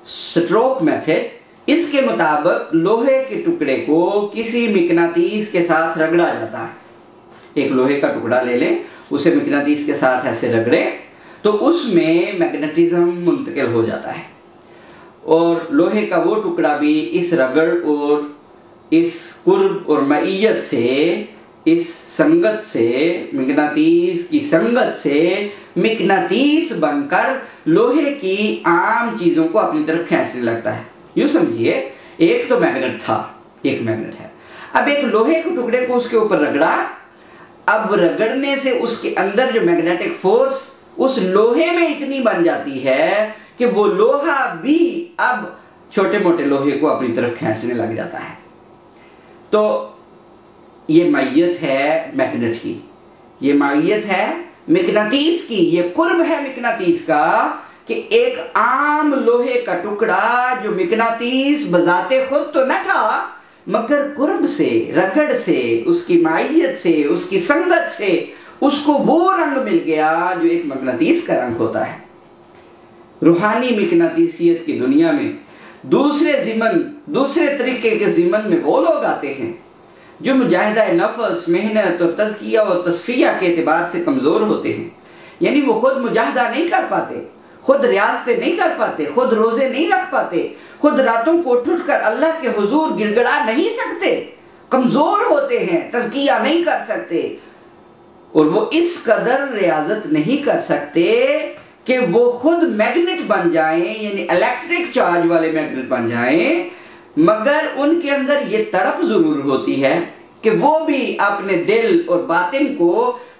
स्ट्रोक मेथड। इसके मुताबिक लोहे के टुकड़े को किसी मिकनातीस के साथ रगड़ा जाता है। एक लोहे का टुकड़ा ले लें, उसे मिकनातीस के साथ ऐसे रगड़े तो उसमें मैग्नेटिज्म मुंतकिल हो जाता है, और लोहे का वो टुकड़ा भी इस रगड़ और इस कुर्ब और मईयत से, इस संगत से, मिकनातीस की संगत से मिकनातीस बनकर लोहे की आम चीजों को अपनी तरफ खींचने लगता है। यूं समझिए, एक तो मैग्नेट था, एक मैग्नेट है, अब एक लोहे के टुकड़े को उसके ऊपर रगड़ा, अब रगड़ने से उसके अंदर जो मैग्नेटिक फोर्स उस लोहे में इतनी बन जाती है कि वो लोहा भी अब छोटे मोटे लोहे को अपनी तरफ खींचने लग जाता है। तो ये माइयत है मैग्नेट की, ये माइयत है मिकनातीस की, ये कुर्ब है मिकनातीस का कि एक आम लोहे का टुकड़ा जो मिकनातीस बजाते खुद तो न था, मगर कुर्ब से, रगड़ से, उसकी माइयत से, उसकी संगत से उसको वो रंग मिल गया जो एक मकनातीस का रंग होता है। रूहानी मिकनातीसियत की दुनिया में दूसरे तरीके के ज़िमन में वो लोग आते हैं जो मुजाहिदा नफ्स, मेहनत और तज़किया और तस्फिया के एतबार से कमज़ोर होते हैं। यानी वो खुद मुजाहिदा नहीं कर पाते, खुद रियासतें नहीं कर पाते, खुद रोज़े नहीं रख पाते, खुद रातों को उठ कर अल्लाह के हुजूर गिड़गिड़ा नहीं सकते, कमज़ोर होते हैं, तज़किया नहीं कर सकते, और वो इस कदर रियाजत नहीं कर सकते कि वो खुद मैग्नेट बन जाएं, यानी इलेक्ट्रिक चार्ज वाले मैग्नेट बन जाएं, मगर उनके अंदर ये तड़प जरूर होती है कि वो भी अपने दिल और बातिन को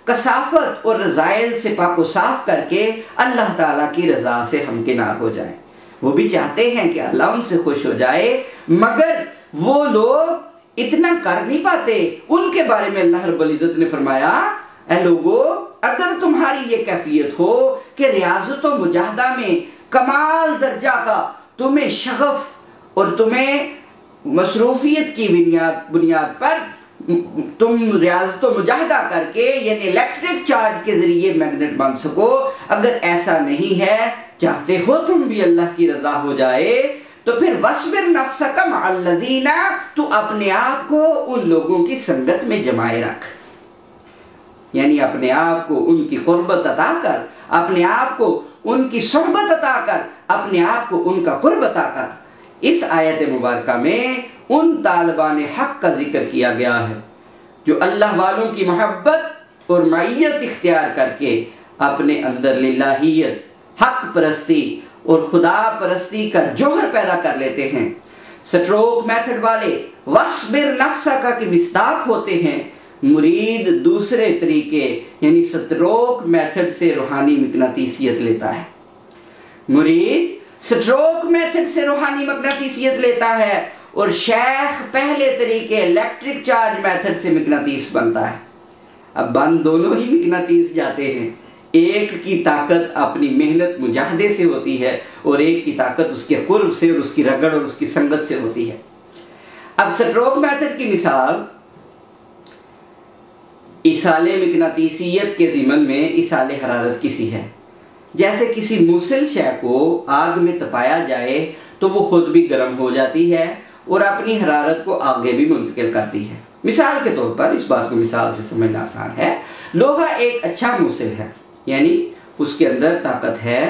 कसाफत और रज़ाइल से पाको साफ करके अल्लाह ताला की रज़ा से हमकिनार हो जाएं। वो भी चाहते हैं कि अल्लाह उनसे खुश हो जाए, मगर वो लोग इतना कर नहीं पाते। उनके बारे में अल्लाह रब्बुल इज़्ज़त ने फरमाया, ऐ लोगो, अगर तुम्हारी ये कैफियत हो कि रियाज़त और मुजाहदा में कमाल दर्जा का तुम्हें शगफ और तुम्हें मसरूफियत की बुनियाद पर तुम रियाज़त और मुजाहदा करके यानी इलेक्ट्रिक चार्ज के जरिए मैग्नेट बन सको, अगर ऐसा नहीं है, चाहते हो तुम भी अल्लाह की रजा हो जाए, तो फिर वस्बिर नफ्सका मअल्लज़ीना, तू अपने आप को उन लोगों की संगत में जमाए रख, यानी अपने आप को उनकी कुर्बत अता कर, अपने आप को उनकी सोहबत अता कर, अपने आप को उनका कुर्ब अता कर। इस आयत मुबारका में उन तालिबान हक का जिक्र किया गया है जो अल्लाह वालों की मोहब्बत और मईयत इख्तियार करके अपने अंदर लिल्लाहियत, हक परस्ती और खुदा परस्ती का जोहर पैदा कर लेते हैं। स्ट्रोक मेथड वाले वस्बिर नफ्सका की मिस्दाक होते हैं। मुरीद दूसरे तरीके यानी स्ट्रोक मेथड से रूहानी मिकनातीसियत लेता है। मुरीद स्ट्रोक मेथड से रूहानी मिकनातीसियत लेता है और शेख पहले तरीके इलेक्ट्रिक चार्ज मेथड से मिकनातीस बनता है। अब बन दोनों ही मिकनातीस जाते हैं, एक की ताकत अपनी मेहनत मुजाहदे से होती है और एक की ताकत उसके कुर्ब से और उसकी रगड़ और उसकी संगत से होती है। अब स्ट्रोक मेथड की मिसाल इसाले मिकनातीसियत के ज़िमन में इसाले हरारत की सी है। जैसे किसी मुसिल शय को आग में तपाया जाए तो वो खुद भी गर्म हो जाती है और अपनी हरारत को आगे भी मुंतकिल करती है। मिसाल के तौर पर, इस बात को मिसाल से समझना आसान है, लोहा एक अच्छा मुसिल है, यानी उसके अंदर ताकत है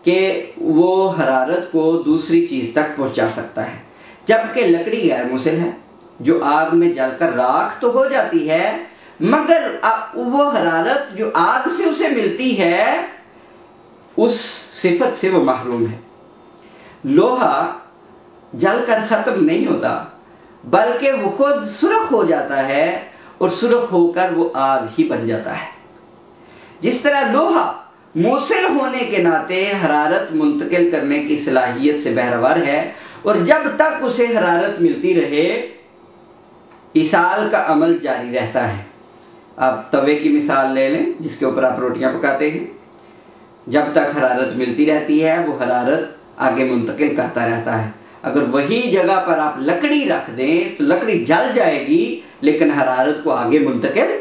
कि वो हरारत को दूसरी चीज़ तक पहुंचा सकता है, जबकि लकड़ी गैर मुसिल है जो आग में जलकर राख तो हो जाती है, मगर वो हरारत जो आग से उसे मिलती है उस सिफत से वो महरूम है। लोहा जलकर ख़त्म नहीं होता, बल्कि वो खुद सुर्ख हो जाता है और सुर्ख होकर वो आग ही बन जाता है। जिस तरह लोहा मुसिल होने के नाते हरारत मुंतकिल करने की सलाहियत से बहरवर है और जब तक उसे हरारत मिलती रहे इसाल का अमल जारी रहता है। आप तवे की मिसाल ले लें जिसके ऊपर आप रोटियां पकाते हैं, जब तक हरारत मिलती रहती है वो हरारत आगे मुंतकिल करता रहता है। अगर वही जगह पर आप लकड़ी रख दें तो लकड़ी जल जाएगी लेकिन हरारत को आगे मुंतकिल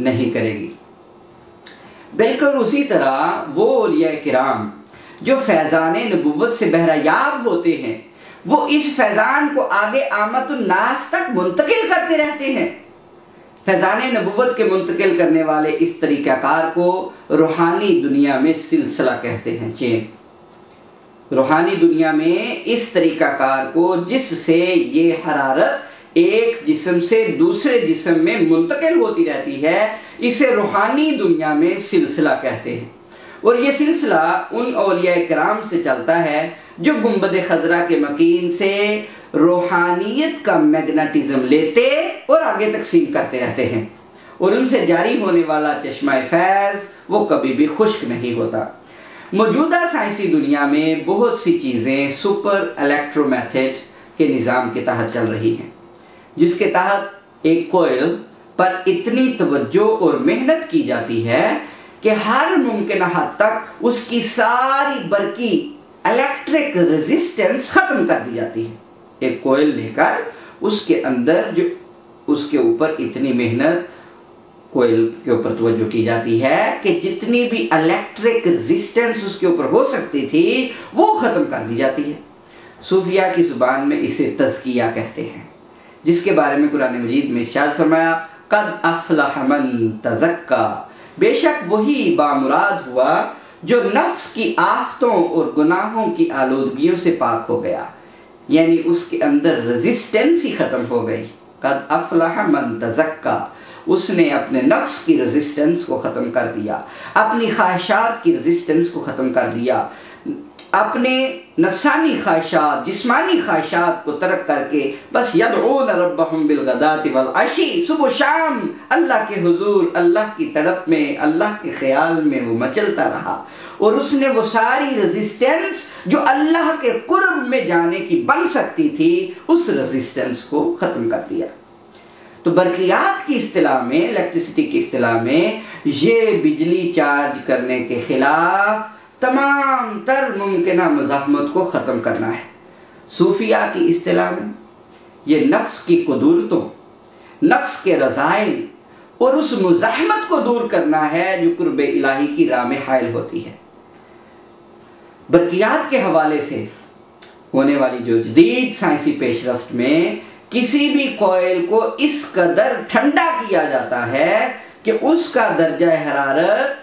नहीं करेगी। बिल्कुल उसी तरह वो औलिया किराम जो फैज़ान नबुव्वत से बहरायाब होते हैं, वो इस फैज़ान को आगे आमतुन नास तक मुंतकिल करते रहते हैं। फैज़ान नबुव्वत के मुंतकिल करने वाले इस तरीक़ाकार को रूहानी दुनिया में सिलसिला कहते हैं, चेन। रूहानी दुनिया में इस तरीक़ाकार को जिससे ये हरारत एक जिस्म से दूसरे जिस्म में मुंतकिल होती रहती है, इसे रूहानी दुनिया में सिलसिला कहते हैं। और ये सिलसिला उन औलिया किराम से चलता है जो गुंबद खजरा के मकीन से रूहानियत का मैग्नेटिज्म लेते और आगे तकसीम करते रहते हैं, और उनसे जारी होने वाला चश्मा फैज़ वो कभी भी खुश्क नहीं होता। मौजूदा साइंसी दुनिया में बहुत सी चीज़ें सुपर इलेक्ट्रोमेथड के निज़ाम के तहत चल रही हैं, जिसके तहत एक कोयल पर इतनी तवज्जो और मेहनत की जाती है कि हर मुमकिन हद तक उसकी सारी बरकी इलेक्ट्रिक रेजिस्टेंस ख़त्म कर दी जाती है। एक कोयल लेकर उसके अंदर जो उसके ऊपर इतनी मेहनत कोयल के ऊपर तवज्जो की जाती है कि जितनी भी इलेक्ट्रिक रेजिस्टेंस उसके ऊपर हो सकती थी वो ख़त्म कर दी जाती है। सूफिया की ज़ुबान में इसे तज़किया कहते हैं, जिसके बारे में कुरान मजीद में इरशाद फरमाया, क़द अफ़लह मन तज़क्का, बेशक वही बामुराद हुआ जो नफ्स की आफ़तों और गुनाहों की आलूदगियों से पाक हो गया, यानी उसके अंदर रेजिस्टेंस ही ख़त्म हो गई। क़द अफ़लह मन तज़क्का, उसने अपने नफ्स की रेजिस्टेंस को ख़त्म कर दिया, अपनी ख्वाहिशात की रेजिस्टेंस को ख़त्म कर दिया, अपने नफसानी ख्वाहिशात, जिस्मानी ख्वाहिशात को तर्क करके बस यदऊन रब्बहुम बिलगदाति वल अशी, सुबह शाम अल्लाह के हुजूर, अल्लाह की तड़प में, अल्लाह के ख्याल में वो मचलता रहा, और उसने वो सारी रेजिस्टेंस जो अल्लाह के कुर्ब में जाने की बन सकती थी, उस रेजिस्टेंस को ख़त्म कर दिया। तो बरकियात की इस्तिलाह में, इलेक्ट्रिसिटी की इस्तिलाह में, ये बिजली चार्ज करने के खिलाफ तमाम तर मुमकिना मुज़ाहमत को ख़त्म करना है। सूफिया की इस्तिलाह में ये नफ्स की कुदरतों, नफ्स के रज़ाइल और उस मुज़ाहमत को दूर करना है जो कुर्ब इलाही की राह में हाइल होती है। बरकियात के हवाले से होने वाली जो जदीद साइंसी पेशरफ्त में किसी भी कोयल को इस कदर ठंडा किया जाता है कि उसका दर्जा हरारत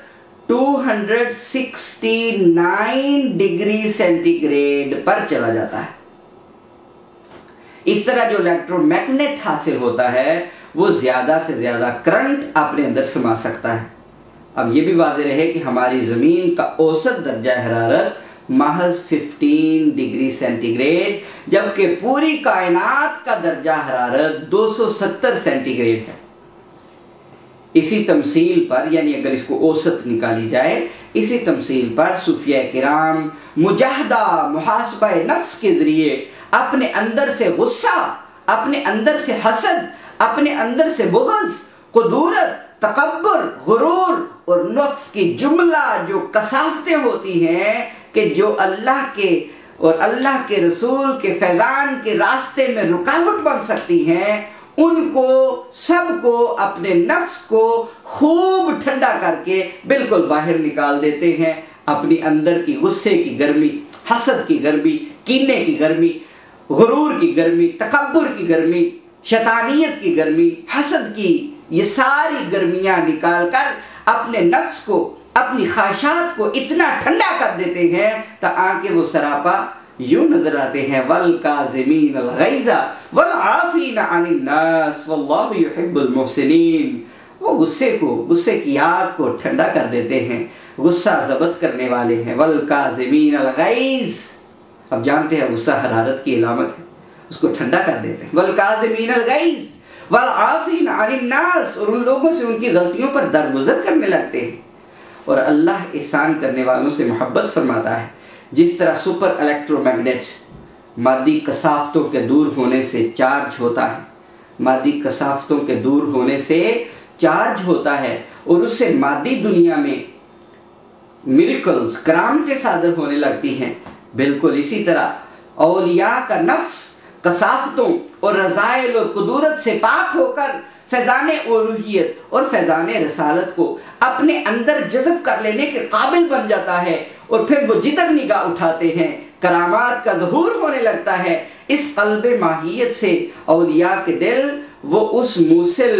269 डिग्री सेंटीग्रेड पर चला जाता है। इस तरह जो इलेक्ट्रोमैग्नेट हासिल होता है वो ज़्यादा से ज़्यादा करंट अपने अंदर समा सकता है। अब ये भी वाज़ेह रहे कि हमारी ज़मीन का औसत दर्जा हरारत महज 15 डिग्री सेंटीग्रेड, जबकि पूरी कायनात का दर्जा हरारत 270 सेंटीग्रेड है। इसी तमसील पर, यानी अगर इसको औसत निकाली जाए, इसी तमसील पर सूफिया किराम मुजाहदा, मुहासबा नफ्स के ज़रिए अपने अंदर से गुस्सा, अपने अंदर से हसद, अपने अंदर से बुग़्ज़, कुदूरत, तकब्बुर, गुरूर और नफ्स की जुमला जो कसाफतें होती हैं कि जो अल्लाह के और अल्लाह के रसूल के फैज़ान के रास्ते में रुकावट बन सकती हैं, उनको सबको अपने नफ्स को खूब ठंडा करके बिल्कुल बाहर निकाल देते हैं। अपनी अंदर की गुस्से की गर्मी, हसद की गर्मी, कीने की गर्मी, गुरूर की गर्मी, तकब्बुर की गर्मी, शैतानियत की गर्मी, हसद की, ये सारी गर्मियां निकाल कर अपने नफ्स को, अपनी ख्वाहिशात को इतना ठंडा कर देते हैं तो आके वो सरापा यूं नजर आते हैं, वल काज़िमीन अल गैज़ा वल आफ़ीना अनिन नास वल्लाहु युहिब्बुल मुहसिनीन। वो गुस्से को, गुस्से की आग को ठंडा कर देते हैं, गुस्सा ज़ब्त करने वाले हैं। वल काज़िमीन अल गैज़, अब जानते हैं गुस्सा हरारत की अलामत है, उसको ठंडा कर देते हैं। वल काज़िमीन अल गैज़ वल आफ़ीना अनिन नास, और उन लोगों से उनकी गलतियों पर दरगुजर करने लगते हैं। और अल्लाह एहसान करने वालों से मोहब्बत फरमाता है। जिस तरह सुपर इलेक्ट्रोमैग्नेट मादी कसाफतों के दूर होने से चार्ज होता है, मादी कसाफतों के दूर होने से चार्ज होता है और उससे मादी दुनिया में मिरेकल्स, करामतें सादर होने लगती हैं, बिल्कुल इसी तरह औलिया का नफ्स कसाफतों और रज़ाइल और कुदूरत से पाक होकर फैज़ान उलूहियत और फैज़ान रसालत को अपने अंदर जज़ब कर लेने के काबिल बन जाता है और फिर वो जिधर निगाह उठाते हैं करामात का ज़हूर होने लगता है। इस क़ल्ब माहियत से औलिया के दिल वो उस मूसिल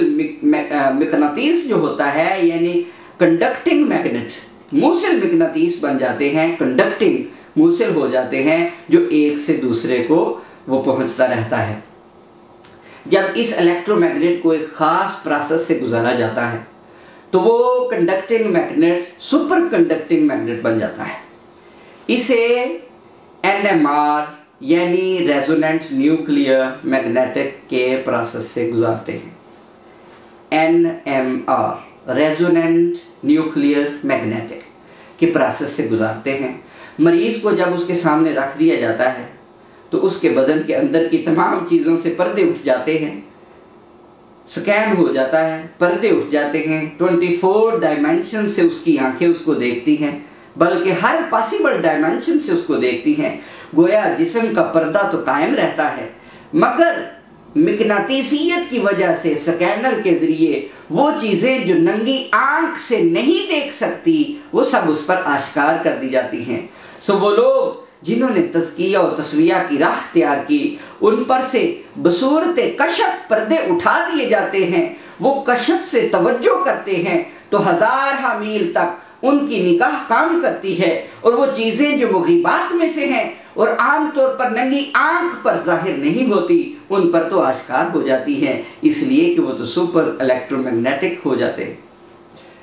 मिकनातीस जो होता है, यानी कंडक्टिंग मैग्नेट, मूसिल मिकनातीस बन जाते हैं, कंडक्टिंग मूसिल हो जाते हैं, जो एक से दूसरे को वो पहुंचता रहता है। जब इस इलेक्ट्रोमैग्नेट को एक खास प्रोसेस से गुजारा जाता है तो वो conducting magnet super conducting magnet बन जाता है। इसे NMR यानी रेजोनेंट न्यूक्लियर मैग्नेटिक के प्रोसेस से गुजारते हैं। NMR रेजोनेंट न्यूक्लियर मैग्नेटिक के प्रोसेस से गुजारते हैं। मरीज को जब उसके सामने रख दिया जाता है तो उसके बदन के अंदर की तमाम चीज़ों से पर्दे उठ जाते हैं, स्कैन हो जाता है, पर्दे उठ जाते हैं। 24 डायमेंशन से उसकी आंखें उसको देखती हैं, बल्कि हर पॉसिबल डायमेंशन से उसको देखती हैं। गोया जिस्म का पर्दा तो कायम रहता है, मगर मिकनातीसियत की वजह से स्कैनर के जरिए वो चीज़ें जो नंगी आंख से नहीं देख सकती वो सब उस पर आश्कार कर दी जाती हैं। सो वो लोग जिन्होंने तज़किया और तस्विया की राह तैयार की, उन पर से बसूरत कशफ पर्दे उठा दिए जाते हैं। वो कशफ से तवज्जो करते हैं तो हज़ार मील तक उनकी निगाह काम करती है और वो चीज़ें जो मुग़ीबात में से हैं और आम तौर पर नंगी आंख पर जाहिर नहीं होती, उन पर तो आश्कार हो जाती हैं, इसलिए कि वो तो सुपर इलेक्ट्रोमैग्नेटिक हो जाते हैं।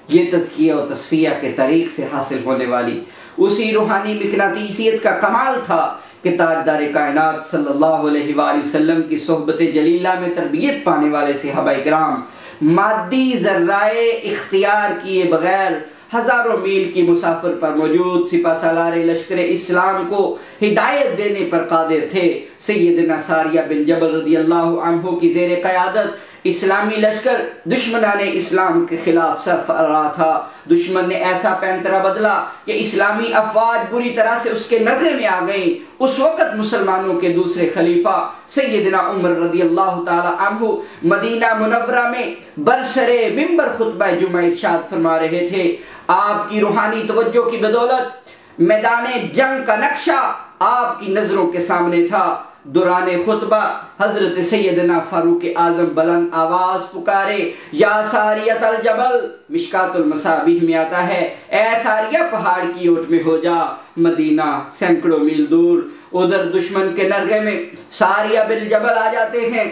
ये तज़किया और तस्फिया के तरीक़ से हासिल होने वाली उसी रूहानी मिकनातीसियत का कमाल था कि ताजदार कायनात सल्लल्लाहु अलैहि वसल्लम की सोहबत जलीला में तरबियत पाने वाले सहाबाए किराम मादी ज़र्राए इख्तियार किए बगैर हज़ारों मील की मुसाफिर पर मौजूद सिपहसालार लश्कर इस्लाम को हिदायत देने पर कादिर थे। सैयदना सारिया बिन जबल रज़ियल्लाहु अन्हु की ज़ेर क़यादत इस्लामी लश्कर दुश्मनाने इस्लाम के खिलाफ सर रहा था। दुश्मन ने ऐसा पैंतरा बदला कि इस्लामी अफवाज बुरी तरह से उसके नज़र में आ गई। उस वक़्त मुसलमानों के दूसरे खलीफा सैयदना उमर रज़ियल्लाहु ताला अन्हु मदीना मुनव्वरा में बरसरे मिंबर खुतबा जुमा इरशाद फरमा रहे थे। आपकी रूहानी तवज्जो की बदौलत मैदाने जंग का नक्शा आपकी नज़रों के सामने था। दुराने खुतबा हजरत सैयदना फारूक आजम बुलंद आवाज पुकारे, या सारियत अल जबल, मिशकातुल मसाबिह में आता है, ए सारिया पहाड़ की ओट में हो जा। मदीना सैकड़ों मील दूर, उधर दुश्मन के नरगे में सारिया बिल जबल आ जाते हैं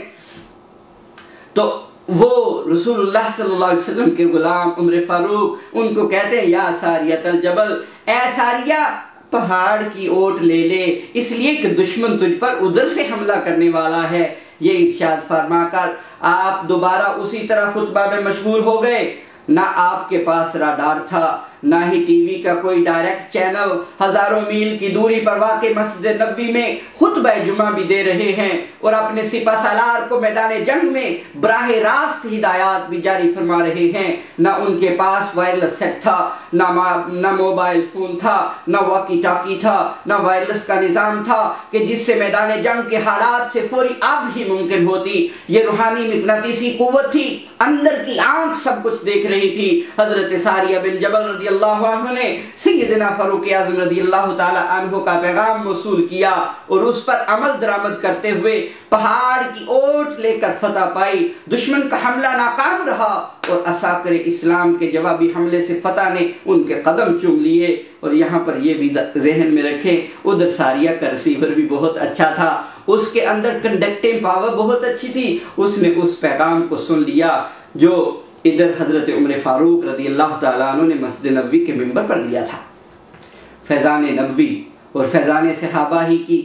तो वो रसूलुल्लाह सल्लल्लाहु अलैहि वसल्लम के गुलाम उमर फारूक उनको कहते हैं, या सारियत अल जबल, ए सारिया पहाड़ की ओट ले ले, इसलिए कि दुश्मन तुझ पर उधर से हमला करने वाला है। ये इरशाद फरमाकर आप दोबारा उसी तरह खुतबा में मशगूल हो गए। ना आपके पास राडार था, ना ही टीवी का कोई डायरेक्ट चैनल। हजारों मील की दूरी पर वाक़े मस्जिद नबवी में खुतबा जुमा भी दे रहे हैं और अपने सिपा सालार को मैदान जंग में बराह रास्त हिदायत भी जारी फरमा रहे हैं। ना उनके पास वायरलेस सेट था, ना मोबाइल फोन था, ना वॉकी टॉकी था, ना वायरलेस का निज़ाम था कि जिससे मैदान जंग के हालात से फौरी आग ही मुमकिन होती। ये रूहानी मिकनातीसी कुव्वत थी, अंदर की आंख सब कुछ देख रही थी। हजरत सारिया बिन जबल रज़ियल्लाहु अन्हु ने सैयदना फारूक आज़म रज़ियल्लाहु ताला अन्हु का पैगाम मौसूल किया और उस पर अमल दरामद करते हुए पहाड़ की ओट लेकर फतह पाई। दुश्मन का हमला नाकाम रहा और असाकर इस्लाम के जवाबी हमले से फतह ने उनके कदम चूम लिए। और यहाँ पर यह भी जहन में रखें, उधर सारिया का रिसीवर भी बहुत अच्छा था, उसके अंदर कंडक्टिंग पावर बहुत अच्छी थी। उसने उस पैगाम को सुन लिया जो इधर हजरत उमर फारूक रज़ियल्लाहु ताला अन्हु ने मस्जिद नबवी के मिंबर पर दिया था। फैज़ान नबवी और फैज़ान सहाबा ही की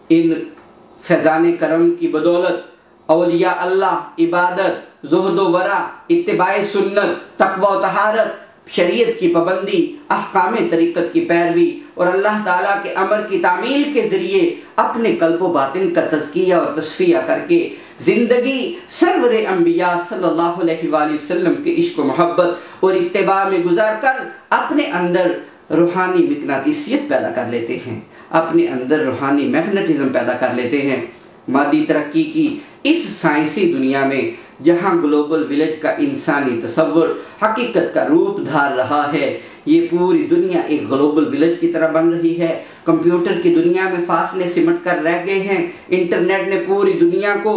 इन फैज़ान करम की बदौलत औलिया अल्लाह इबादत, ज़ुहद व वरा, इत्तिबाए सुन्नत, तक़वा व तहारत, शरीयत की पाबंदी, अहकाम तरीक़त की पैरवी और अल्लाह ताला के अमर की तामील के ज़रिए अपने क़ल्ब व बातिन का तज़किया और तस्फ़िया करके ज़िंदगी सरवर अंबिया सल्लल्लाहु अलैहि वसल्लम के इश्क व मोहब्बत और इत्तिबा में गुजार कर अपने अंदर रूहानी मिकनातीसियत पैदा कर लेते हैं, अपने अंदर रूहानी मैग्नेटिज्म पैदा कर लेते हैं। मादी तरक्की की इस साइंसी दुनिया में जहां ग्लोबल विलेज का इंसानी तसव्वुर हकीकत का रूप धार रहा है। ये पूरी दुनिया एक ग्लोबल विलेज की तरह बन रही है। कंप्यूटर की दुनिया में फासले सिमट कर रह गए हैं। इंटरनेट ने पूरी दुनिया को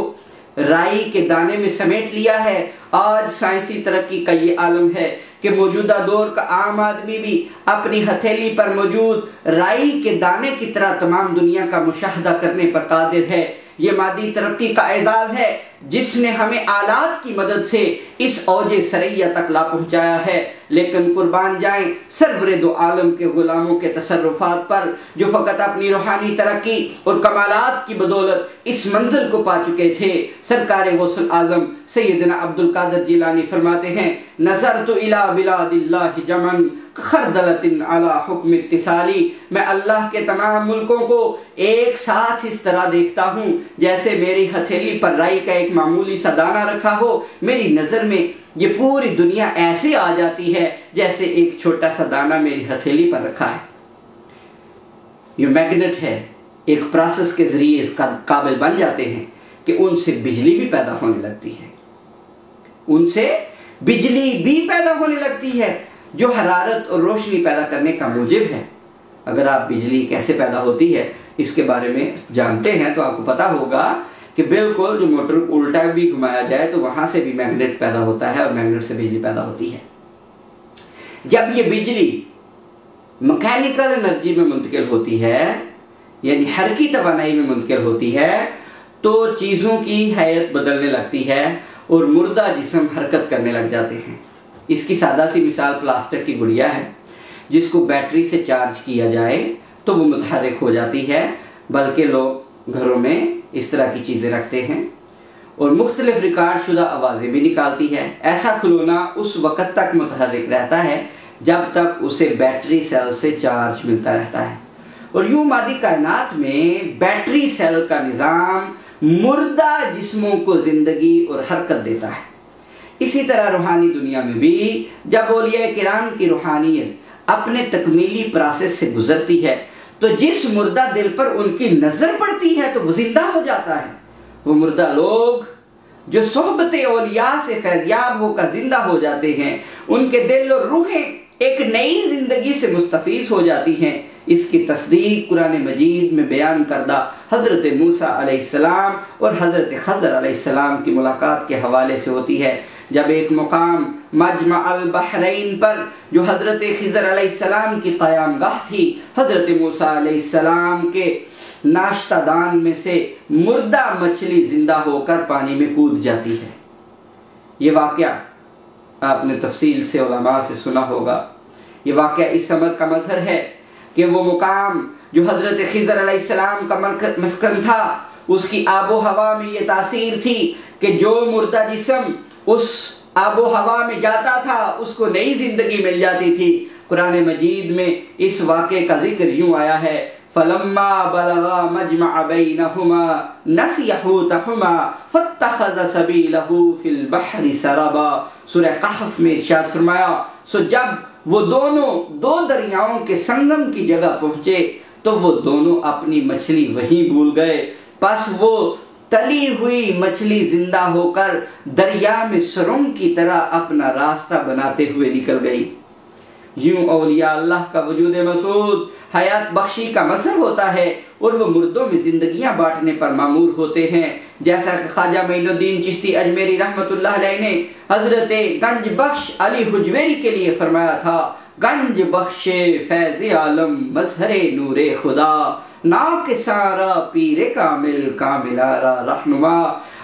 राई के दाने में समेट लिया है। आज साइंसी तरक्की का ये आलम है कि मौजूदा दौर का आम आदमी भी अपनी हथेली पर मौजूद राई के दाने की तरह तमाम दुनिया का मुशाहदा करने पर कादिर है। ये मादी तरक्की का एजाज है जिसने हमें आलात की मदद से इस औजे सरैया तक ला पहुंचाया है। लेकिन कुर्बान जाएं सरवरे दो आलम के गुलामों के तसर्रुफात पर, जो फकत अपनी रूहानी तरक्की और कमालात की बदौलत इस मंजिल को पा चुके थे। सरकार गौसुल आजम सैयदना अब्दुल कादिर जिलानी फरमाते हैं, नज़रतु इला बिलादिल्लाहि जमन खरदलतिन अला हुक्म इत्तिसाली। मैं अल्लाह के तमाम मुल्कों को एक साथ इस तरह देखता हूँ जैसे मेरी हथेली पर राई का एक मामूली सा दाना रखा हो। मेरी नजर में ये पूरी दुनिया ऐसे आ जाती है जैसे एक छोटा सा दाना मेरी हथेली पर रखा है। ये मैग्नेट है, एक प्रोसेस के जरिए इसका काबिल बन जाते हैं कि उनसे बिजली भी पैदा होने लगती है। उनसे बिजली भी पैदा होने लगती है जो हरारत और रोशनी पैदा करने का मूजिब है। अगर आप बिजली कैसे पैदा होती है इसके बारे में जानते हैं तो आपको पता होगा कि बिल्कुल जो मोटर को उल्टा भी घुमाया जाए तो वहां से भी मैग्नेट पैदा होता है और मैग्नेट से बिजली पैदा होती है। जब ये बिजली मैकेनिकल एनर्जी में मुंतकिल होती है, यानी हरकी तवानाई में मुंतकिल होती है, तो चीज़ों की हैयत बदलने लगती है और मुर्दा जिस्म हरकत करने लग जाते हैं। इसकी सादा सी मिसाल प्लास्टिक की गुड़िया है जिसको बैटरी से चार्ज किया जाए तो वो मुतहर्रिक हो जाती है। बल्कि लोग घरों में इस तरह की चीज़ें रखते हैं और मुख्तलिफ रिकॉर्ड शुदा आवाज़ें भी निकालती है। ऐसा खिलौना उस वक़्त तक मुतहर्रिक रहता है जब तक उसे बैटरी सेल से चार्ज मिलता रहता है। और यूँ मादी कायनात में बैटरी सेल का निज़ाम मुर्दा जिस्मों को ज़िंदगी और हरकत देता है। इसी तरह रूहानी दुनिया में भी जब औलिया किराम की रूहानियत अपने तकमीली प्रोसेस से गुजरती है तो जिस मुर्दा दिल पर उनकी नजर पड़ती है तो वो जिंदा हो जाता है। वो मुर्दा लोग जो सोहबत औलिया से फैज़याब होकर जिंदा हो जाते हैं, उनके दिल और रूहें एक नई जिंदगी से मुस्तफीज हो जाती हैं। इसकी तस्दीक कुरान मजीद में बयान करदा हजरत मूसा अलैहिस्सलाम और हजरत खज़र अलैहिस्सलाम की मुलाकात के हवाले से होती है। जब एक मुकाम मजमा अल बहरैन पर जो हजरत खिज़र अलैहिस्सलाम की क़यामगाह थी, हजरत मूसा अलैहिस्सलाम के नाश्तादान में से मुर्दा मछली जिंदा होकर पानी में कूद जाती है। ये वाक़या आपने तफसील से उलमा से सुना होगा। ये वाक़या इस अमर का मजहर है कि वो मुकाम जो हजरत खिज़र अलैहिस्सलाम का मस्कन था, उसकी आबो हवा में ये तासीर थी कि जो मुर्दा जिस्म उस आबो हवा में जाता था उसको नई जिंदगी मिल जाती थी। कुरान मजीद में इस वाक़े का जिक्र यूँ आया है, फलम्मा बलगा मजमा बैनहुमा नसिया हुतहुमा फत्तखज़ सबीलहु फिल बहरि सरबा। सूरह कहफ में इरशाद फरमाया, सो जब वो दोनों दो दरियाओं के संगम की जगह पहुँचे तो वो दोनों अपनी मछली वहीं भूल गए। बस वो तली हुई मछली जिंदा होकर दरिया में सुरंग की तरह अपना रास्ता बनाते हुए निकल गई। यूं औलिया अल्लाह का वजूद मसूद हयात बख्शी का मसर होता है और वो मुर्दों में जिंदगियां बांटने पर मामूर होते हैं। जैसा कि ख्वाजा मोइनुद्दीन चिश्ती अजमेरी रहमतुल्लाह अलैह ने हजरत गंज बख्श अली हुजवेरी के लिए फरमाया था, गंज बख्शे फैज़ आलम मजहरे नूरे खुदा ना के सारा पीरे कामिल कामिलारा रहनुमा।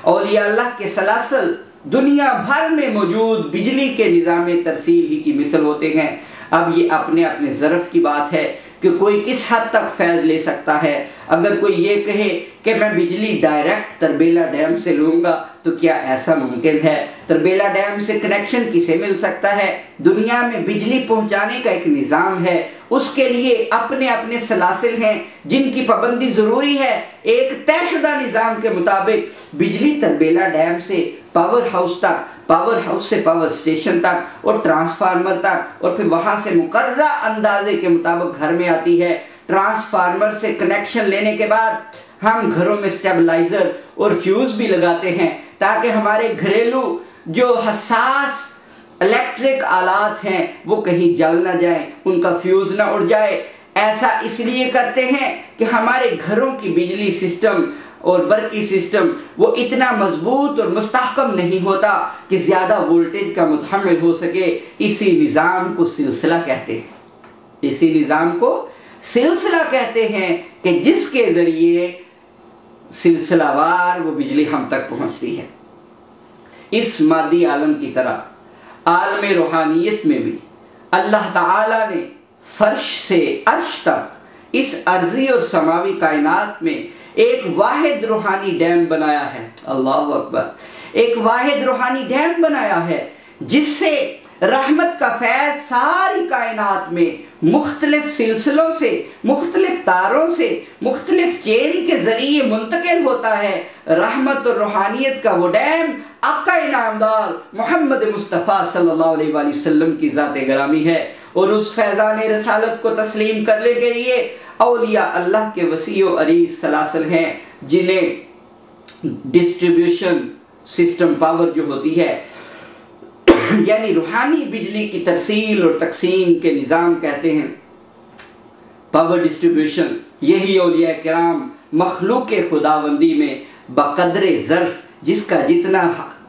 औलिया अल्लाह के सलासल दुनिया भर में मौजूद बिजली के निज़ाम तरसील ही की मिसल होते हैं। अब ये अपने अपने ज़रफ़ की बात है कि कोई किस हद तक फैज़ ले सकता है। अगर कोई ये कहे कि मैं बिजली डायरेक्ट तरबेला डैम से लूँगा तो क्या ऐसा मुमकिन है? तरबेला डैम से कनेक्शन किसे मिल सकता है? दुनिया में बिजली पहुँचाने का एक निज़ाम है, उसके लिए अपने अपने सलासिल हैं जिनकी पाबंदी ज़रूरी है। एक तयशुदा निज़ाम के मुताबिक बिजली तरबेला डैम से पावर हाउस तक, पावर हाउस से पावर स्टेशन तक और ट्रांसफार्मर तक और फिर वहाँ से मुकर्ररा अंदाजे के मुताबिक घर में आती है। ट्रांसफार्मर से कनेक्शन लेने के बाद हम घरों में स्टेबलाइजर और फ्यूज भी लगाते हैं ताकि हमारे घरेलू जो हसास इलेक्ट्रिक आलात हैं वो कहीं जल ना जाएं, उनका फ्यूज ना उड़ जाए। ऐसा इसलिए करते हैं कि हमारे घरों की बिजली सिस्टम और बरकी सिस्टम वो इतना मजबूत और मुस्तहकम नहीं होता कि ज्यादा वोल्टेज का मुतहम्मिल हो सके। इसी निज़ाम को सिलसिला कहते हैं, इसी निज़ाम को सिलसिला कहते हैं कि जिसके जरिए सिलसिलावार वो बिजली हम तक पहुंचती है। इस मादी आलम की तरह आलम रूहानियत में भी अल्लाह ताला ने फर्श से अर्श तक इस अर्जी और समावी कायनात में एक वाहिद रूहानी डैम बनाया है। अल्लाह अकबर, एक वाहिद रूहानी डैम बनाया है जिससे रहमत का फैज सारी कायनात में मुख्तलिफ सिलसिलों से, मुख्तलिफ तारों से, मुख्तलिफ चेन के जरिए मुंतकिल होता है। रहमत और रूहानियत का वो डैम आका इनामदार मोहम्मद मुस्तफ़ा सल्लल्लाहु अलैहि वसल्लम की ज़ात ग्रामी है। और उस फैज़ान रसालत को तस्लीम करने के लिए औलिया अल्लाह के वसी व अरीज़ सलासल हैं, जिन्हें डिस्ट्रीब्यूशन सिस्टम पावर जो होती है यानी रूहानी बिजली की तरसील और तकसीम के निज़ाम कहते हैं। पावर डिस्ट्रीब्यूशन यही औलिया किराम मखलूक खुदाबंदी में बकदरे ज़र्फ जिसका जितना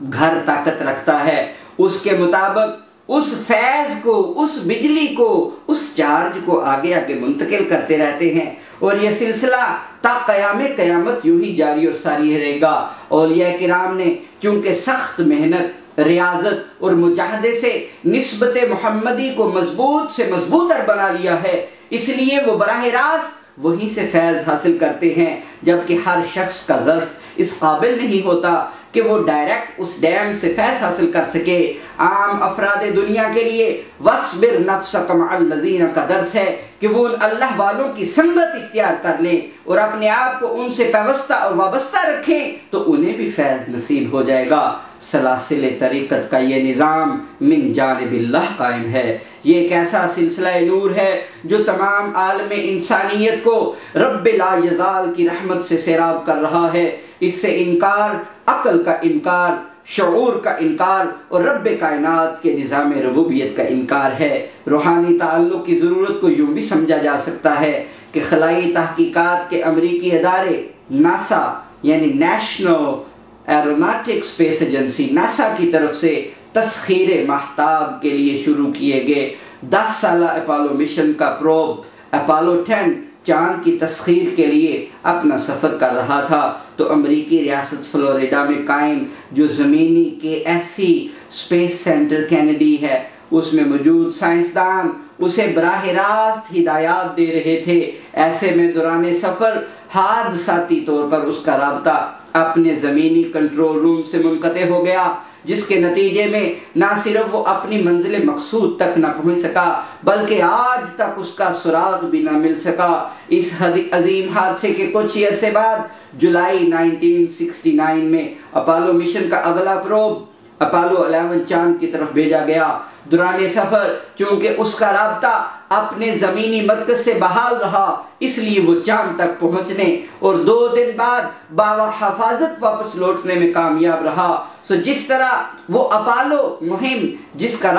घर ताकत रखता है उसके मुताबिक उस फैज को, उस बिजली को, उस चार्ज को आगे आगे मुंतकिल करते रहते हैं। और यह सिलसिला ता क़याम क़यामत यूं ही जारी और सारी रहेगा। औलिया किराम ने चूंकि सख्त मेहनत, रियाजत और मुजाहदे से निस्बत मोहम्मदी को मजबूत से मजबूतर बना लिया है, इसलिए वो बराह रास्त वहीं से फैज़ हासिल करते हैं। जबकि हर शख्स का ज़र्फ इस काबिल नहीं होता कि वो डायरेक्ट उस डैम से फैज़ हासिल कर सके। आम अफराद दुनिया के लिए वस्बिर नफ्सक मअल लज़ीना का दर्स है कि वो उन अल्लाह वालों की संगत इख्तियार कर लें और अपने आप को उनसे पैवस्ता और वाबस्ता रखें तो उन्हें भी फैज़ नसीब हो जाएगा। सलासिल तरीक़त का ये निज़ाम मिन जानिबिल्लाह कायम है। ये एक ऐसा सिलसिला नूर है जो तमाम आलम इंसानियत को रब्बिल ला यज़ाल की रहमत से सैराब कर रहा है। इससे इनकार अक्ल का इनकार, शऊर का इनकार और रब्ब कायनात के निज़ाम रबूबियत का इनकार है। रूहानी ताल्लुक़ की ज़रूरत को यूँ भी समझा जा सकता है कि खलाई तहकीकात के अमरीकी अदारे नासा यानी national aeronautic space agency NASA की तरफ से तस्खीर महताब के लिए शुरू किए गए 10 साला अपोलो मिशन का प्रोब अपोलो 10 चांद की तस्खीर के लिए अपना सफ़र कर रहा था तो अमरीकी रियासत फ्लोरिडा में कायम जो ज़मीनी KSC स्पेस सेंटर कैनेडी है उसमें मौजूद साइंसदान उसे बराह रास्त हिदायत दे रहे थे। ऐसे में दौरान सफ़र हादसाती तौर पर उसका राब्ता अपने ज़मीनी कंट्रोल रूम से मुनक़ते हो गया, जिसके नतीजे में ना सिर्फ वो अपनी मंजिल मकसूद तक ना पहुंच सका बल्कि आज तक उसका सुराग भी ना मिल सका। इस अजीम हादसे के कुछ ही अरसे बाद जुलाई 1969 में अपोलो मिशन का अगला प्रोब अपोलो 11 चांद की तरफ भेजा गया। दौरान सफ़र चूंकि उसका राब्ता अपने ज़मीनी मरकज से बहाल रहा इसलिए वो चांद तक पहुंचने और 2 दिन बाद बाहिफाजत वापस लौटने में कामयाब रहा। सो जिस तरह वो अपोलो मुहिम जिसका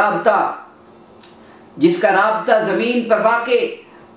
राब्ता ज़मीन पर वाक़े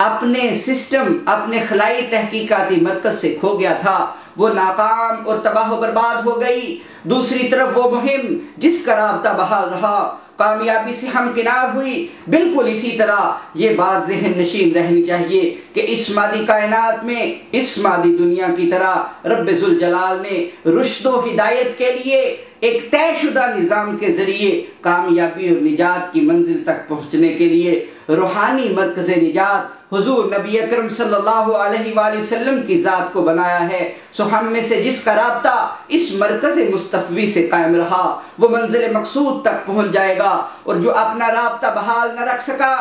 अपने सिस्टम, अपने खलाई तहकीकाती मरकज से खो गया था, वो नाकाम और तबाह बर्बाद हो गई। दूसरी तरफ वो मुहिम जिसका राब्ता बहाल रहा कामयाबी से हमकिनार हुई। बिल्कुल इसी तरह ये बात ज़हन नशीन रहनी चाहिए कि इस मादी कायनात में, इस मादी दुनिया की तरह रब्बे जुल जलाल ने रुश्द व हिदायत के लिए एक तयशुदा निज़ाम के ज़रिए कामयाबी और निजात की मंजिल तक पहुँचने के लिए रूहानी मरकज़ निजात हुजूर नबी अकरम सल्लल्लाहु अलैहि वसल्लम की ज़ात को बनाया है। सो हम में से जिसका राब्ता इस मरकज़ मुस्तफ़वी से कायम रहा वो मंजिल मकसूद तक पहुँच जाएगा और जो अपना राब्ता बहाल न रख सका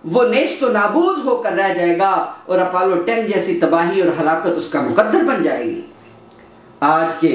वो नेस्त व नाबूद होकर रह जाएगा और अपोलो 10 जैसी तबाही और हलाकत उसका मुकद्दर बन जाएगी। आज के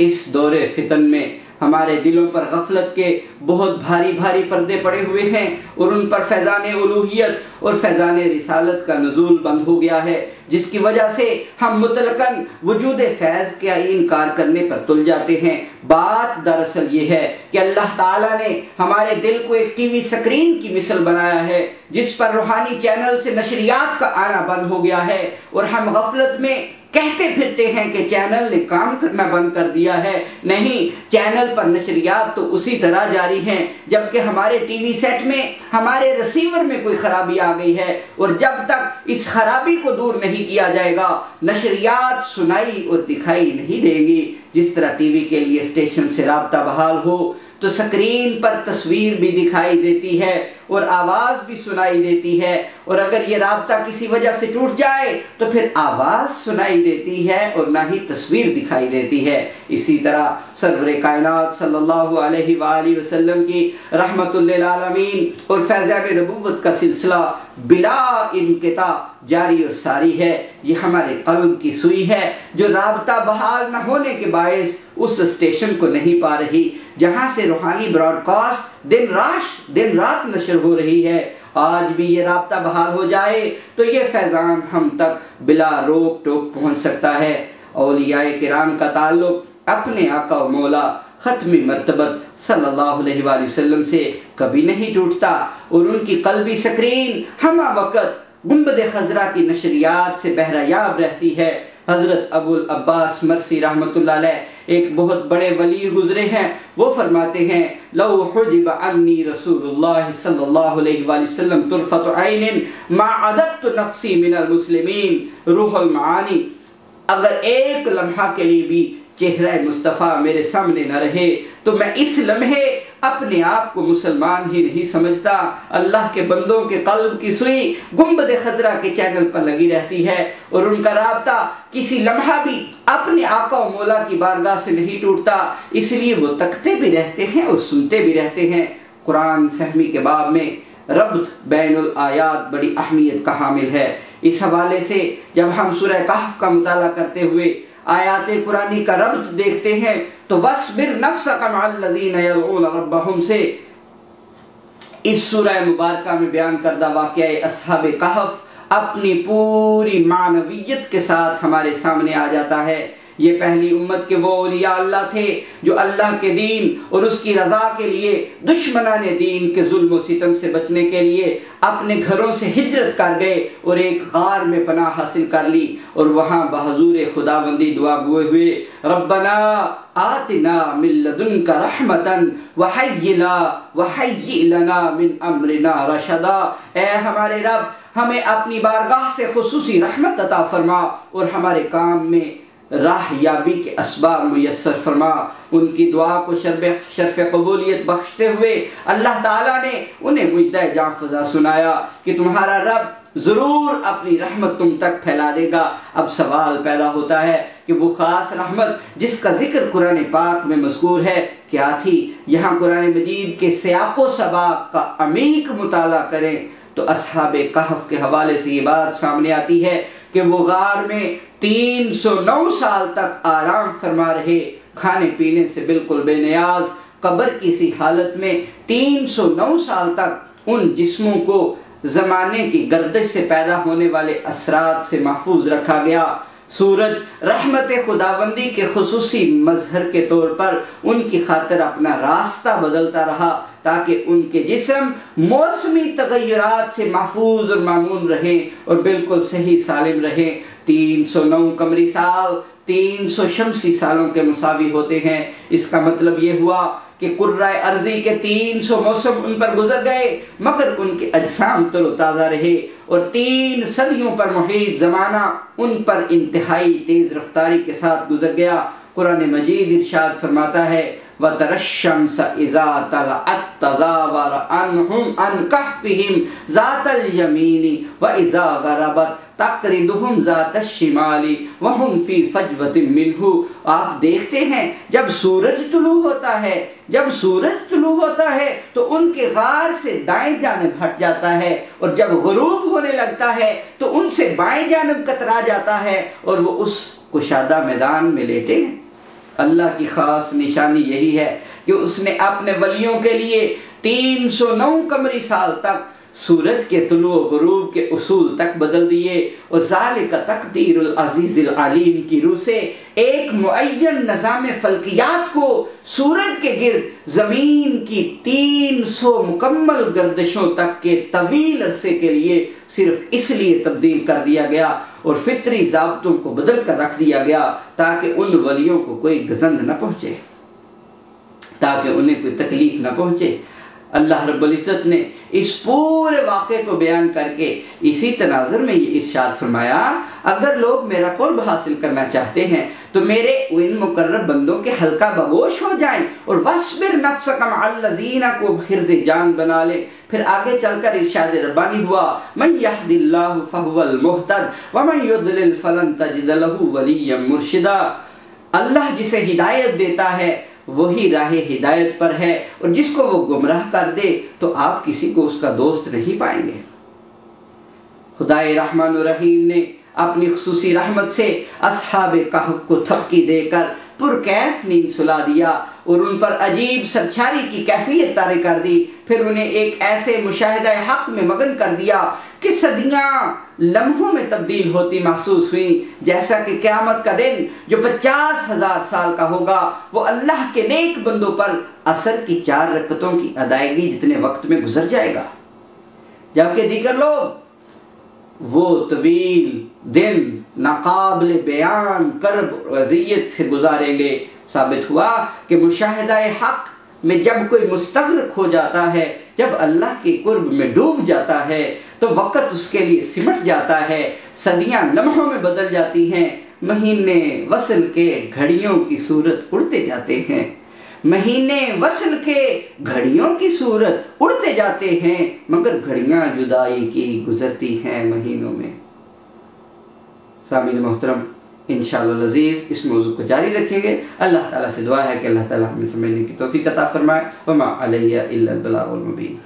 इस दौरे फितन में हमारे दिलों पर गफलत के बहुत भारी भारी पर्दे पड़े हुए हैं और उन पर फैज़ान उलूहियत और फैज़ान रिसालत का नुज़ूल बंद हो गया है। जिसकी वजह से हम मुतलकन वजूद फैज़ का इनकार करने पर तुल जाते हैं। बात दरअसल ये है कि अल्लाह ताला ने हमारे दिल को एक टीवी स्क्रीन की मिसल बनाया है, जिस पर रूहानी चैनल से नशरियात का आना बंद हो गया है, और हम गफलत में कहते फिरते हैं कि चैनल ने काम करना बंद कर दिया है। नहीं, चैनल पर नशरियात तो उसी तरह जारी हैं, जबकि हमारे टीवी सेट में, हमारे रिसीवर में कोई खराबी आ गई है, और जब तक इस खराबी को दूर नहीं किया जाएगा, नशरियात सुनाई और दिखाई नहीं देंगी। जिस तरह टीवी के लिए स्टेशन से राब्ता बहाल हो तो स्क्रीन पर तस्वीर भी दिखाई देती है और आवाज भी सुनाई देती है, और अगर ये राब्ता किसी वजह से टूट जाए तो फिर आवाज सुनाई देती है और ना ही तस्वीर दिखाई देती है। इसी तरह सरवरे कायनात सल्लल्लाहु अलैहि वसल्लम की रहमतुल लिल आलमीन और फैज़ान नबुव्वत का सिलसिला बिला इनक़िता जारी और सारी है। ये हमारे कल्ब की सुई है जो राब्ता बहाल न होने के बायस उस स्टेशन को नहीं पा रही जहां से रूहानी ब्रॉडकास्ट दिन रात नशर हो रही है। आज भी ये राब्ता बहाल हो जाए तो ये फैजान हम तक बिला रोक टोक पहुंच सकता है। औलियाए किराम का ताल्लुक अपने आका व मौला खत्मी मर्तबत सल्लल्लाहु अलैहि वसल्लम से कभी नहीं टूटता, और उनकी कल्बी स्क्रीन हमा वक़्त गुंबद खजरा की नशरियात से बहरायाब रहती है। हजरत अबुल अब्बास मरसी रहमतुल्लाह अलैह एक बहुत बड़े वली गुजरे हैं। वो फरमाते हैं, लौ हुजिब अन्नी रसूलुल्लाह सल्लल्लाहु अलैहि वसल्लम तुरफत ऐनिन मा अदत्तु नफ्सी मिनल मुस्लिमीन रूहुल मानी। अगर एक लम्हा के लिए भी चेहरा मुस्तफ़ा मेरे सामने न रहे तो मैं इस लम्हे अपने आप को मुसलमान ही नहीं समझता। अल्लाह के बंदों के कल्ब की सुई गुंबद खजरा के चैनल पर लगी रहती है, और उनका राब्ता किसी लम्हा भी अपने आका व मौला की बारगाह से नहीं टूटता। इसलिए वो तकते भी रहते हैं और सुनते भी रहते हैं। कुरान फहमी के बाब में रब्त बैनुल आयात बड़ी अहमियत का हामिल है। इस हवाले से जब हम सूरह कहफ का मुताला करते हुए आयाते कुरानी का रब्त देखते हैं तो वस्बिर नफ्सका मअल्लज़ीना यदऊना रब्बहुम से इस सूरह मुबारका में बयान करदा वाक़या अस्हाबे कहफ अपनी पूरी मानवियत के साथ हमारे सामने आ जाता है। ये पहली उम्मत के वो औलिया अल्लाह थे जो अल्लाह के दीन और उसकी रजा के लिए दुश्मनाने दीन के जुल्म सितम से बचने के लिए अपने घरों से हिजरत कर गए और एक गार में पनाह हासिल कर ली, और वहां बहजूर खुदाबंदी दुआ हुए, रब्बना आतिना मिन लदुनका रहमतन वहय्यि लना मिन अमरिना रशदा। ए हमारे रब, हमें अपनी बारगाह से खुसूसी रहमत अता फरमा और हमारे काम में राह याबी के असबाब मुयस्सर फरमा। उनकी दुआ को शर्फ कबूलियत बख्शते हुए अल्लाह ताला ने उन्हें मुद्दा जां फजा सुनाया कि तुम्हारा रब जरूर अपनी रहमत तुम तक फैला देगा। अब सवाल पैदा होता है कि वो खास रहमत जिसका जिक्र कुरान पाक में मज़कूर है क्या थी। यहाँ कुरान मजीद के सियाको सबाक का अमीक मुताला करें तो अस्हाबे कहफ के हवाले से ये बात सामने आती है कि वो गार में 309 साल तक आराम फरमा रहे, खाने पीने से बिल्कुल बेनियाज, कब्र की सी हालत में 309 साल तक उन जिस्मों को जमाने की गर्दिश से पैदा होने वाले असरात से महफूज रखा गया। सूरज रहमत खुदाबंदी के खुसूसी मजहर के तौर पर उनकी खातिर अपना रास्ता बदलता रहा ताकि उनके जिस्म मौसमी तगय्युरात से महफूज और मामून रहे और बिल्कुल सही सालिम रहे। 309 कमरी साल 300 शमसी सालों के मुसावी होते हैं। इसका मतलब ये हुआ कि कुर्राए अर्जी के 300 मौसम उन पर गुजर गए मगर उनके अजसाम तरोताज़ा रहे, और 3 सदियों पर मुहीत ज़माना उन पर इंतहाई तेज रफ्तारी के साथ गुजर गया। कुरान मजीद इरशाद फरमाता है, वतरशम्स इज़ा तलअत तज़ावर अन्हुम अन कहफिहिम ज़ातल यमीनी व इज़ा गरबत तक़रिदुहुम ज़ातश शिमाली व हुम फ़ी फज्वतिन मिन्हु। आप देखते हैं जब सूरज तुलू होता है तो उनके गार से दाएं जानिब हट जाता है, और जब गुरूब होने लगता है तो उनसे बाएं जानिब कतरा जाता है और वो उस कुशादा मैदान में लेटे हैं। अल्लाह की खास निशानी यही है कि उसने अपने वलियों के लिए 309 कमरी साल तक सूरज के तुलू गुरूब के उसूल तक बदल दिए और ज़ालिका तक़दीरुल अज़ीज़िल अलीम की रूह से एक मुअय्यन निज़ाम फल्कियात को सूरज के गिर्द ज़मीन की 300 मुकम्मल गर्दिशों तक के तवील अरसे के लिए सिर्फ इसलिए तब्दील कर दिया गया और फितरी ज़ाब्तों को बदल कर रख दिया गया ताकि उन वलियों को कोई गज़ंद न पहुँचे, ताकि उन्हें कोई तकलीफ न पहुँचे। अल्लाह रब्बुल इज़्ज़त ने इस पूरे वाक़े को बयान करके इसी तनाज़ुर में ये इरशाद फरमाया, अगर लोग मेरा क़ुर्ब हासिल करना चाहते हैं तो मेरे इन मुकर्रब बंदों के हल्का बगोश हो जाएं और वस्बिर नफ्सका मअल्लज़ीना को हिर्ज़ जान बना ले। फिर आगे चलकर इरशाद रब्बानी हुआ, मन यहदिल्लाहु फहुवल मुहतद व मन युद्लिल फलन तजिद लहु वलिय्यन मुर्शिदा। अल्लाह जिसे हिदायत देता है वही राह हिदायत पर है और जिसको वो गुमराह कर दे तो आप किसी को उसका दोस्त नहीं पाएंगे। खुदाए रहमान और रहीम ने अपनी खुसूसी रहमत से अस्हाबे कहफ को थपकी देकर पुरकैफ नींद सुला दिया और उन पर अजीब सरछारी की कैफियत तारी कर दी। फिर उन्हें एक ऐसे मुशाहिदा हक में मगन कर दिया कि सदियां लम्हों में तब्दील होती महसूस हुई, जैसा कि क़यामत का दिन जो 50,000 साल का होगा वो अल्लाह के नेक बंदों पर असर की 4 रकतों की अदायगी जितने वक्त में गुजर जाएगा, जबकि दीगर लोग वो तवील दिन नाकाबिल बयान कर्ब और अज़ियत से गुजारेंगे। साबित हुआ कि मुशाहिदा हक में जब कोई मुस्तग़रक़ हो जाता है, जब अल्लाह के कुर्ब में डूब जाता है तो वक़्त उसके लिए सिमट जाता है, सदियां लम्हों में बदल जाती हैं, महीने वसल के घड़ियों की सूरत उड़ते जाते हैं, महीने वसल के घड़ियों की सूरत उड़ते जाते हैं, मगर घड़ियां जुदाई की गुजरती हैं महीनों में। सामीन मोहतरम, इंशाअल्लाह अज़ीज़ इस मौजू को जारी रखेंगे। अल्लाह ताला से दुआ है कि अल्लाह ताला हमें समझने की तौफीक अता फरमाए। वमा अलैया इल्लल बलागुल मुबीन।